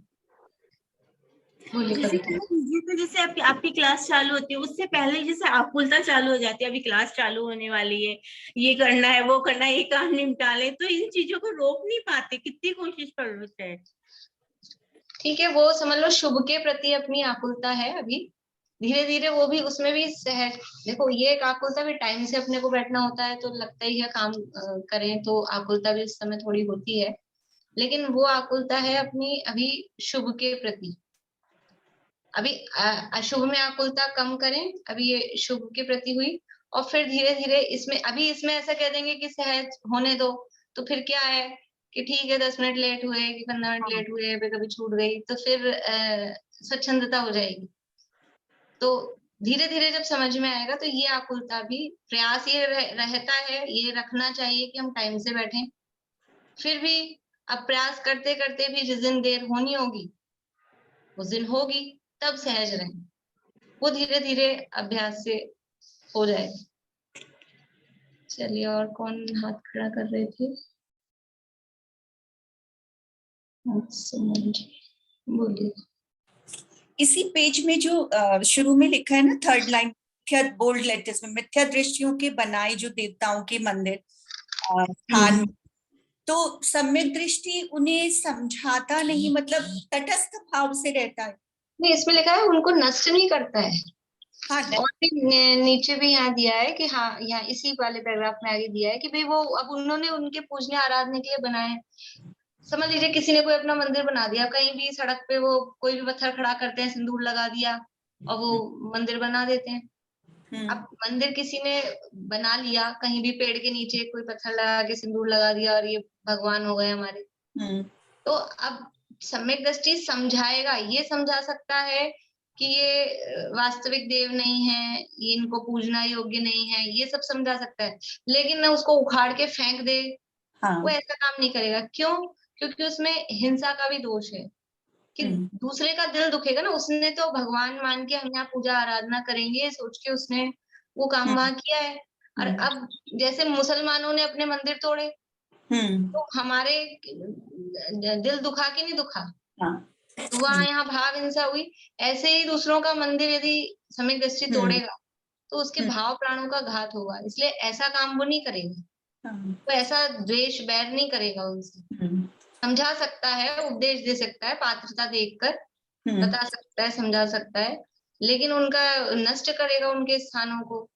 Speaker 7: जैसे जैसे आपकी क्लास चालू होती है उससे पहले जैसे आकुलता चालू हो जाती है, अभी क्लास चालू होने वाली है, ये करना है वो करना है, ये काम निपटा ले, तो इन चीजों को रोक नहीं पाते, कितनी कोशिश कर लेते हैं।
Speaker 1: ठीक है, वो समझ लो शुभ के प्रति अपनी आकुलता है, अभी धीरे धीरे वो भी उसमें भी सहज। देखो ये एक आकुलता भी टाइम से अपने को बैठना होता है तो लगता ही है काम करें, तो आकुलता भी उस समय थोड़ी होती है, लेकिन वो आकुलता है अपनी अभी शुभ के प्रति। अभी अशुभ में आकुलता कम करें, अभी ये शुभ के प्रति हुई, और फिर धीरे धीरे इसमें ऐसा कह देंगे कि सहज होने दो, तो फिर क्या है कि ठीक है 10 मिनट लेट हुए कि 15 मिनट लेट हुए, कभी छूट गई, तो फिर स्वच्छंदता हो जाएगी। तो धीरे धीरे जब समझ में आएगा तो ये आकुलता भी, प्रयास ये रहता है, ये रखना चाहिए कि हम टाइम से बैठें। फिर भी अब प्रयास करते करते भी जिस दिन देर होनी होगी उस दिन होगी, तब सहज रहें। वो धीरे धीरे अभ्यास से हो जाएगा। चलिए, और कौन हाथ खड़ा कर रहे थे? बोलिए।
Speaker 4: इसी पेज में जो शुरू में लिखा है ना, थर्ड लाइन, बोल्ड लेटर्स में, मिथ्या दृष्टियों के बनाए जो देवताओं के मंदिर स्थान, तो सम्यक दृष्टि उन्हें समझाता नहीं, मतलब तटस्थ भाव से रहता है।
Speaker 1: नहीं, इसमें लिखा है उनको नष्ट नहीं करता है। हाँ, और नीचे भी यहाँ दिया है कि हाँ, यहाँ इसी वाले पैराग्राफ में आगे दिया है कि भाई वो अब उन्होंने उनके पूजने आराधने के लिए बनाए। समझ लीजिए किसी ने कोई अपना मंदिर बना दिया, कहीं भी सड़क पे वो कोई भी पत्थर खड़ा करते हैं, सिंदूर लगा दिया और वो मंदिर बना देते हैं। अब मंदिर किसी ने बना लिया, कहीं भी पेड़ के नीचे कोई पत्थर लगा के सिंदूर लगा दिया और ये भगवान हो गए हमारे। तो अब सम्यक दृष्टि समझाएगा, ये समझा सकता है कि ये वास्तविक देव नहीं है, ये इनको पूजना योग्य नहीं है, ये सब समझा सकता है, लेकिन ना उसको उखाड़ के फेंक दे, वो ऐसा काम नहीं करेगा। क्यों? क्योंकि उसमें हिंसा का भी दोष है। कि दूसरे का दिल दुखेगा ना। उसने तो भगवान मान के हम यहाँ पूजा आराधना करेंगे सोच के उसने वो काम वहां किया है। और अब जैसे मुसलमानों ने अपने मंदिर तोड़े तो हमारे दिल दुखा कि नहीं दुखा? तो वहां यहाँ भाव हिंसा हुई। ऐसे ही दूसरों का मंदिर यदि सम्यक दृष्टि तोड़ेगा तो उसके भाव प्राणों का घात होगा। इसलिए ऐसा काम वो नहीं करेगा, वो ऐसा द्वेष बैर नहीं करेगा उनसे। समझा सकता है, उपदेश दे सकता है, पात्रता देखकर बता सकता है, समझा सकता है, लेकिन उनका नष्ट करेगा उनके स्थानों को,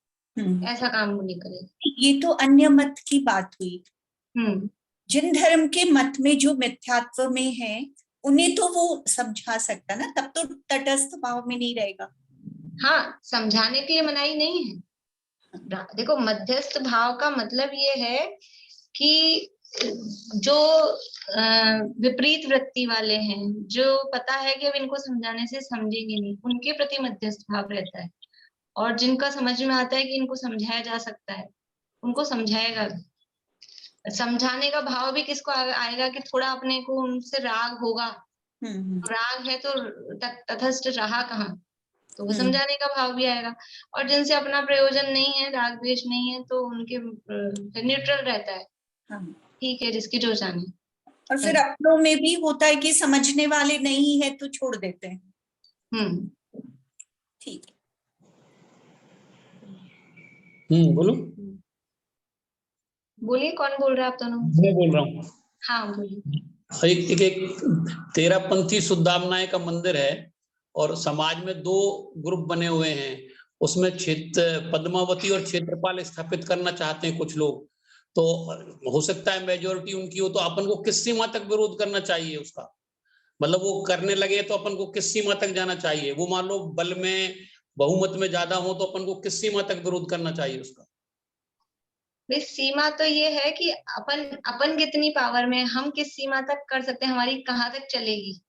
Speaker 1: ऐसा काम वो नहीं करेगा।
Speaker 4: ये तो अन्य मत की बात हुई। जिन धर्म के मत में जो मिथ्यात्व में है उन्हें तो वो समझा सकता ना, तब तो तटस्थ भाव में नहीं रहेगा।
Speaker 1: हाँ, समझाने के लिए मनाही नहीं है। देखो, मध्यस्थ भाव का मतलब ये है कि जो विपरीत वृत्ति वाले हैं, जो पता है कि अब इनको समझाने से समझेंगे नहीं, उनके प्रति मध्यस्थ भाव रहता है। और जिनका समझ में आता है कि इनको समझाया जा सकता है, उनको समझाएगा। समझाने का भाव भी किसको आएगा कि थोड़ा अपने को उनसे राग होगा। राग है तो तटस्थ रहा कहाँ, तो वो समझाने का भाव भी आएगा। और जिनसे अपना प्रयोजन नहीं है, राग द्वेष नहीं है, तो उनके न्यूट्रल रहता है। ठीक है, जिसकी जो जाने।
Speaker 4: और फिर अपनों में भी होता है कि समझने वाले नहीं है तो छोड़ देते हैं। ठीक
Speaker 18: है। बोलो,
Speaker 1: बोलिए, कौन बोल रहा है आप दोनों?
Speaker 18: मैं बोल रहा हूँ।
Speaker 1: हाँ बोलिए।
Speaker 18: एक तेरापंथी शुद्धामनाय का मंदिर है और समाज में 2 ग्रुप बने हुए हैं। उसमें क्षेत्र पद्मावती और क्षेत्रपाल स्थापित करना चाहते हैं कुछ लोग। तो हो सकता है मेजोरिटी उनकी हो, तो अपन को किस सीमा तक विरोध करना चाहिए उसका? मतलब वो करने लगे तो अपन को किस सीमा तक जाना चाहिए? वो मान लो बल में बहुमत में ज्यादा हो तो अपन को किस सीमा तक विरोध करना चाहिए उसका?
Speaker 1: सीमा तो ये है कि अपन कितनी पावर में, हम किस सीमा तक कर सकते हैं, हमारी कहाँ तक चलेगी।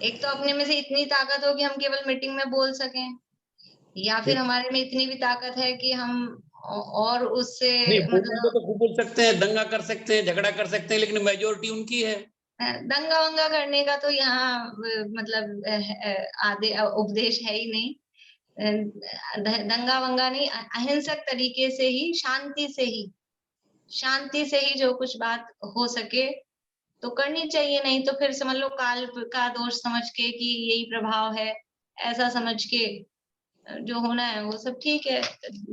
Speaker 1: एक तो अपने में से इतनी ताकत हो कि हम केवल मीटिंग में बोल सकें, या फिर हमारे में इतनी भी ताकत है कि हम और उससे
Speaker 18: मतलब तो बोल सकते हैं, दंगा कर सकते हैं, झगड़ा कर सकते हैं, लेकिन मेजोरिटी उनकी है।
Speaker 1: दंगा वंगा करने का तो यहाँ मतलब आदे उपदेश है ही नहीं। दंगा वंगा नहीं, अहिंसक तरीके से ही, शांति से ही जो कुछ बात हो सके तो करनी चाहिए। नहीं तो फिर समझ लो काल का दोष समझ के कि यही प्रभाव है, ऐसा समझ के जो होना है वो सब ठीक है।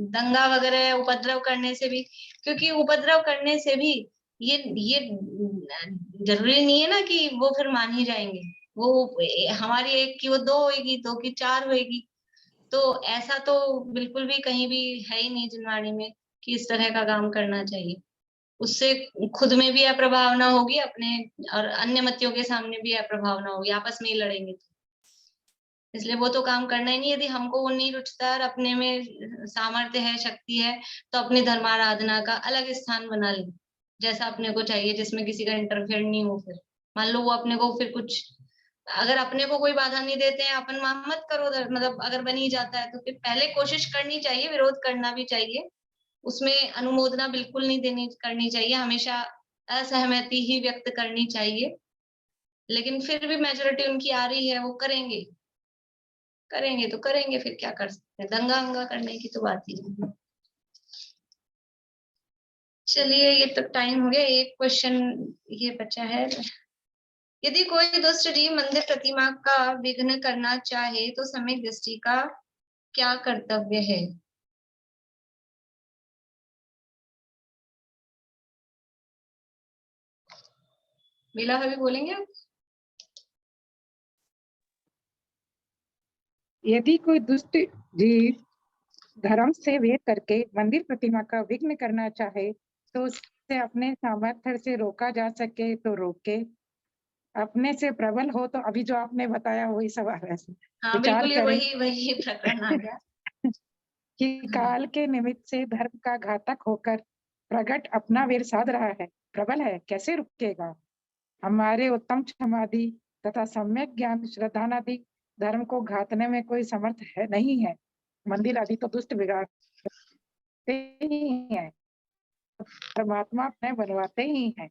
Speaker 1: दंगा वगैरह उपद्रव करने से भी, क्योंकि उपद्रव करने से भी ये जरूरी नहीं है ना कि वो फिर मान ही जाएंगे। वो हमारी एक की वो 2 होगी, 2 की 4 होगी। तो ऐसा तो बिल्कुल भी कहीं भी है ही नहीं जिनवाणी में कि इस तरह का काम करना चाहिए। उससे खुद में भी अप्रभावना होगी, अपने और अन्य मतियों के सामने भी अप्रभावना होगी, आपस में ही लड़ेंगे। इसलिए वो तो काम करना ही नहीं। यदि हमको वो नहीं रुचता और अपने में सामर्थ्य है, शक्ति है, तो अपनी धर्माराधना का अलग स्थान बना ले जैसा अपने को चाहिए, जिसमें किसी का इंटरफेयर नहीं हो। फिर मान लो वो अपने को फिर कुछ, अगर अपने को कोई बाधा नहीं देते हैं, अपन मत करो, मतलब अगर बन ही जाता है तो फिर पहले कोशिश करनी चाहिए, विरोध करना भी चाहिए, उसमें अनुमोदना बिल्कुल नहीं करनी चाहिए, हमेशा असहमति ही व्यक्त करनी चाहिए। लेकिन फिर भी मेजोरिटी उनकी आ रही है, वो करेंगे तो करेंगे, फिर क्या कर सकते हैं। दंगा अंगा करने की तो बात ही नहीं। चलिए, ये तो टाइम हो गया। एक क्वेश्चन ये बचा है, यदि कोई दुष्ट जीव मंदिर प्रतिमा का विघ्न करना चाहे तो सम्यक दृष्टि का क्या कर्तव्य है? मीला भाभी बोलेंगे आप?
Speaker 21: यदि कोई दुष्ट जीव धर्म से वेद करके मंदिर प्रतिमा का विघ्न करना चाहे तो उसे अपने सामर्थ्य से रोका जा सके तो रोके। अपने से प्रबल हो तो अभी जो आपने बताया वही सवाल है।
Speaker 1: हाँ, बिल्कुल ये वही प्रकरण आ गया
Speaker 21: कि काल के निमित्त से धर्म का घातक होकर प्रगट अपना वीर साध रहा है, प्रबल है, कैसे रुकेगा? हमारे उत्तम क्षमादि तथा सम्यक ज्ञान श्रद्धानादि धर्म को घातने में कोई समर्थ है नहीं है। मंदिर आदि तो दुष्ट बिगाड़ते ही हैं, परमात्मा अपने बनवाते ही हैं।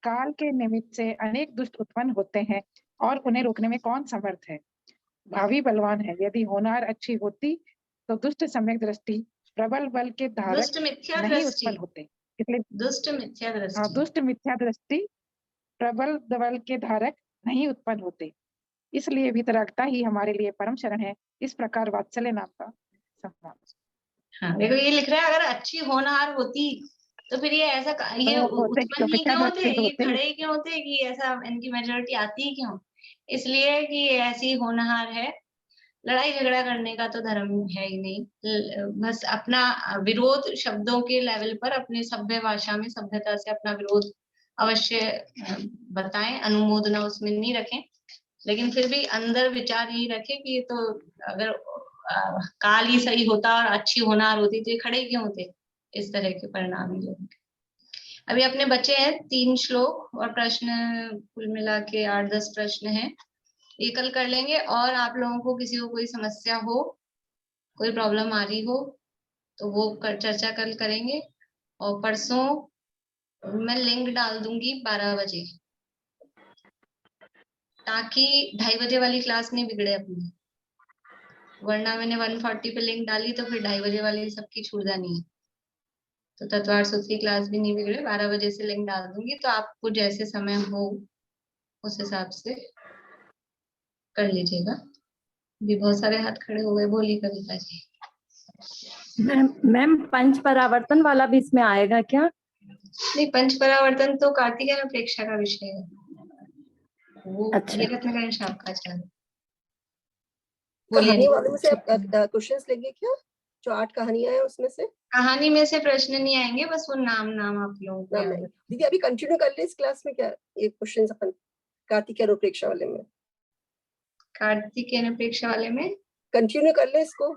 Speaker 21: काल के निमित्त से अनेक दुष्ट उत्पन्न होते हैं, और उन्हें रोकने में कौन समर्थ है? भावी बलवान है। यदि होनहार अच्छी होती तो दुष्ट सम्यक दृष्टि प्रबल बल के धारक
Speaker 1: दुष्ट मिथ्या
Speaker 21: नहीं
Speaker 1: दृष्टि,
Speaker 21: उत्पन्न होते। इसलिए
Speaker 1: दुष्ट मिथ्या
Speaker 21: हाँ,
Speaker 1: दृष्टि।
Speaker 21: दुष्ट मिथ्या दृष्टि प्रबल बल के धारक नहीं उत्पन्न होते। इसलिए वितरागता ही हमारे लिए परम शरण है। इस प्रकार वात्सल्य नाम का सम्मान।
Speaker 1: हाँ, देखो ये लिख रहा है, अगर अच्छी होनहार होती तो फिर ये ऐसा ये
Speaker 21: होते
Speaker 1: उत्पन्न ही
Speaker 21: मिथ्या
Speaker 1: क्यों
Speaker 21: दृष्टि
Speaker 1: होते,
Speaker 21: तो
Speaker 1: ये
Speaker 21: होते ही।
Speaker 1: खड़े ही क्यों होते कि ऐसा इनकी मेजोरिटी आती ही क्यों? इसलिए कि ये ऐसी होनहार है, लड़ाई झगड़ा करने का तो धर्म है ही नहीं, बस अपना विरोध शब्दों के लेवल पर अपनी सभ्य भाषा में सभ्यता से अपना विरोध अवश्य बताएं, अनुमोदना उसमें नहीं रखें, लेकिन फिर भी अंदर विचार यही रखें कि ये तो अगर काल ही सही होता और अच्छी होनहार होती तो ये खड़े क्यों होते? इस तरह के परिणाम ही लोग। अभी अपने बचे हैं 3 श्लोक और प्रश्न कुल मिला के 8-10 प्रश्न हैं, ये कल कर लेंगे। और आप लोगों को किसी को कोई समस्या हो, कोई प्रॉब्लम आ रही हो तो वो चर्चा कल करेंगे। और परसों मैं लिंक डाल दूंगी 12 बजे, ताकि 2:30 बजे वाली क्लास नहीं बिगड़े अपनी, वरना मैंने 1:40 पे लिंक डाली तो फिर 2:30 बजे वाली सबकी छूट जानी है, तो तत्वार सूत्री क्लास भी नहीं बिगड़े। 12 बजे से लिंक डाल दूंगी, तो आपको जैसे समय हो उस हिसाब से कर लीजिएगा। भी बहुत सारे हाथ खड़े हो गए, बोली कविता जी।
Speaker 5: मैम पंच परावर्तन वाला भी इसमें आएगा क्या?
Speaker 1: नहीं, पंच परावर्तन तो कार्तिकेय अपेक्षा का विषय है, वो
Speaker 5: अच्छा।
Speaker 1: ये रत्नगण शाखाचार्य।
Speaker 9: कहानी
Speaker 1: बोलिए।
Speaker 9: वाले में से आप क्वेश्चंस लेंगे क्या? जो 8 कहानियां हैं उसमें से
Speaker 1: कहानी में से प्रश्न नहीं आएंगे, बस वो नाम आप लोगों को
Speaker 9: नाम
Speaker 1: याद
Speaker 9: नहीं।
Speaker 1: रखें।
Speaker 9: दीदी अभी कंटिन्यू कर ले इस क्लास में, क्या ये क्वेश्चंस अपन कार्तिकेय अनुप्रेक्षा वाले में
Speaker 1: कार्तिकेय अपेक्षा वाले में
Speaker 9: कंटिन्यू कर ले इसको,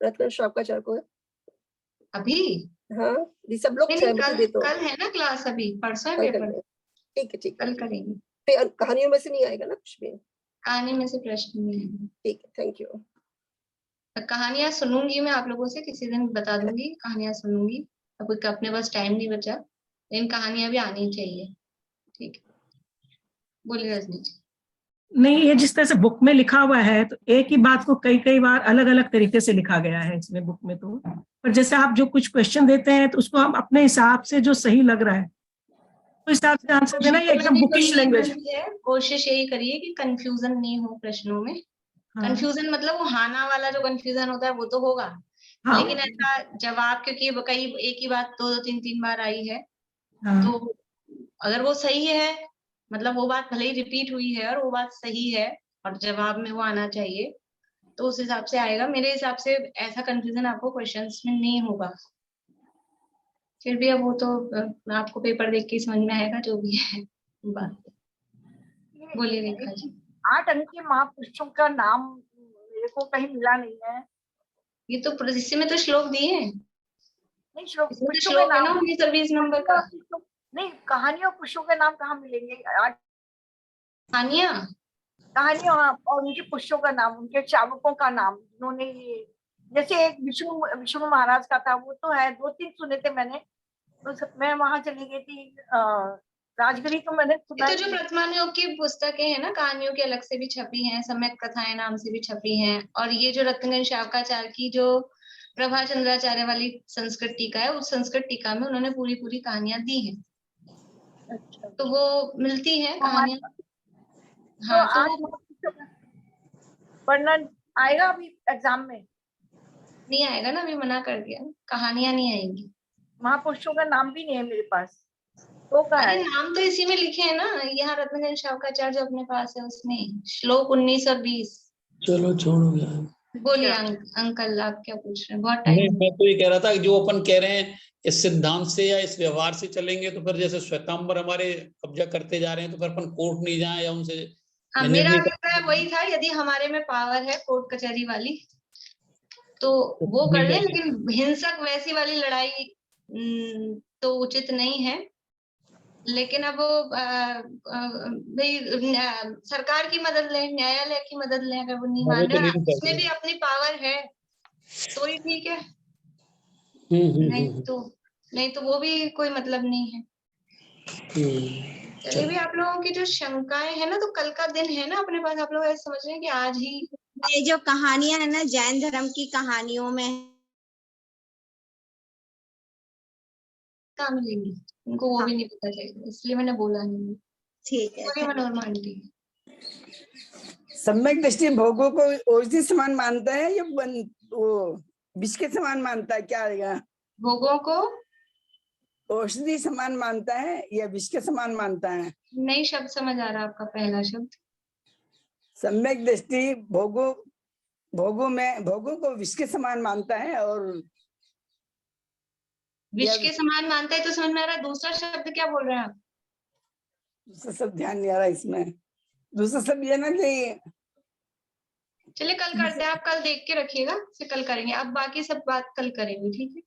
Speaker 9: रत्न शाखाचार्य को।
Speaker 1: अभी
Speaker 9: हाँ, ये सब लोग
Speaker 1: नहीं,
Speaker 9: सहमति दे तो
Speaker 1: कल है ना क्लास, अभी परसों है
Speaker 9: कल कर
Speaker 1: पेपर,
Speaker 9: ले। ठीक है, ठीक है,
Speaker 1: कल करेंगे।
Speaker 9: फिर कहानियों में से नहीं आएगा ना कुछ भी?
Speaker 1: कहानी में से प्रश्न नहीं है।
Speaker 9: ठीक है, थैंक यू।
Speaker 1: कहानियां सुनूंगी मैं आप लोगों से, किसी दिन बता दूंगी, कहानियां सुनूंगी। अब अपने पास टाइम नहीं बचा, लेकिन कहानियां भी आनी चाहिए। ठीक है, बोलिए रजनी जी।
Speaker 15: नहीं, ये जिस तरह से बुक में लिखा हुआ है तो एक ही बात को कई कई बार अलग अलग तरीके से लिखा गया है इसमें बुक में, तो पर जैसे आप जो कुछ क्वेश्चन देते हैं तो उसको हम अपने हिसाब से जो सही लग रहा है तो हिसाब से आंसर देना, ये एकदम बुकिश लैंग्वेज
Speaker 1: है। कोशिश यही करिए कि कंफ्यूजन नहीं हो प्रश्नों में। कंफ्यूजन मतलब वो हाना वाला जो कंफ्यूजन होता है वो तो होगा, लेकिन ऐसा जवाब, क्योंकि कई एक ही बात 2-3 बार आई है, तो अगर वो सही है, मतलब वो बात भले ही रिपीट हुई है और वो बात सही है और जवाब में वो आना चाहिए, तो उस हिसाब से आएगा। मेरे हिसाब से ऐसा कंफ्यूजन आपको क्वेश्चंस में नहीं होगा। फिर भी अब वो तो आपको पेपर देख के समझ में आएगा जो भी है बात। बोलिए रेखा जी।
Speaker 10: 8 अंक के महापुरुषों का नाम मेरे को कहीं मिला नहीं है।
Speaker 1: ये तो इसी में तो श्लोक दिए हैं।
Speaker 10: नहीं, श्लोक
Speaker 1: है ना 19-20 नंबर का।
Speaker 10: नहीं, कहानियों पुरुषों के नाम कहाँ मिलेंगे?
Speaker 1: कहानियां
Speaker 10: और उनके पुरुषों का नाम, उनके चावकों का नाम, जिन्होंने ये, जैसे एक विष्णु महाराज का था, वो तो है, 2-3 सुने थे मैंने, तो मैं वहां चली गई थी राजगिरी, तो मैंने सुना।
Speaker 1: तो जो प्रथमानुयोग की पुस्तकें हैं ना, कहानियों की अलग से भी छपी हैं, सम्यक कथाएं नाम से भी छपी हैं, और ये जो रत्नगण शाखाचार्य की जो प्रभा चंद्राचार्य वाली संस्कृत टीका है, उस संस्कृत टीका में उन्होंने पूरी कहानियां दी हैं।
Speaker 10: अच्छा।
Speaker 1: तो वो मिलती हैं कहानियां। हाँ,
Speaker 10: तो वर्णन आएगा अभी एग्जाम में?
Speaker 1: नहीं आएगा ना, अभी मना कर दिया, कहानियां नहीं आएंगी।
Speaker 10: महापुरुषों का नाम भी नहीं है मेरे पास, तो क्या है?
Speaker 1: नाम तो इसी में लिखे हैं ना, यहाँ रत्नगण शाखाचार्य जो अपने पास है उसमें श्लोक 19 और 20।
Speaker 18: चलो छोड़ो यार।
Speaker 1: बोलिए अंकल, आप क्या पूछ रहे हैं? बहुत टाइम।
Speaker 18: मैं तो ये कह रहा था कि जो अपन कह रहे हैं इस सिद्धांत से या इस व्यवहार से चलेंगे तो फिर जैसे श्वेतांबर हमारे कब्जा करते जा रहे हैं, तो फिर अपन कोर्ट नहीं जाए या उनसे।
Speaker 1: हाँ, मेरा अभिप्राय वही था, यदि हमारे में पावर है कोर्ट कचहरी वाली तो वो कर ले, लेकिन हिंसक वैसी वाली लड़ाई तो उचित नहीं है। लेकिन अब भाई सरकार की मदद लें, न्यायालय की मदद लें, अगर वो नहीं मान रहे, उसमें भी अपनी पावर है तो ही ठीक है, नहीं तो वो भी कोई मतलब नहीं है। चलिए भी आप लोगों की जो शंकाएं है ना, तो कल का दिन है ना अपने पास, आप लोग ऐसे समझ रहे हैं कि आज ही
Speaker 3: ये जो कहानियां है ना जैन धर्म की कहानियों में
Speaker 1: कहाँ मिलेंगी, उनको वो भी नहीं पता चलेगा, इसलिए मैंने बोला नहीं।
Speaker 3: ठीक है।
Speaker 1: Sorry Manorama aunty.
Speaker 16: सम्यक दृष्टि भोगों को औषधि समान मानता है या वो विष के समान मानता है, क्या आएगा?
Speaker 1: भोगों को
Speaker 16: औषधि समान मानता है या विष के समान मानता है?
Speaker 1: नई शब्द समझ आ रहा है आपका पहला शब्द।
Speaker 16: सम्यक दृष्टि भोगों को विष के समान मानता है और
Speaker 1: विष के समान मानता है, तो समझ में आ रहा है। दूसरा शब्द क्या बोल रहे हैं आप?
Speaker 16: दूसरा सब ध्यान नहीं आ रहा इसमें। दूसरा सब ये ना कि
Speaker 1: चलिए कल करते हैं, आप कल देख के रखिएगा, फिर कल करेंगे। अब बाकी सब बात कल करेंगे, ठीक है।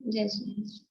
Speaker 1: जय श्री कृष्ण।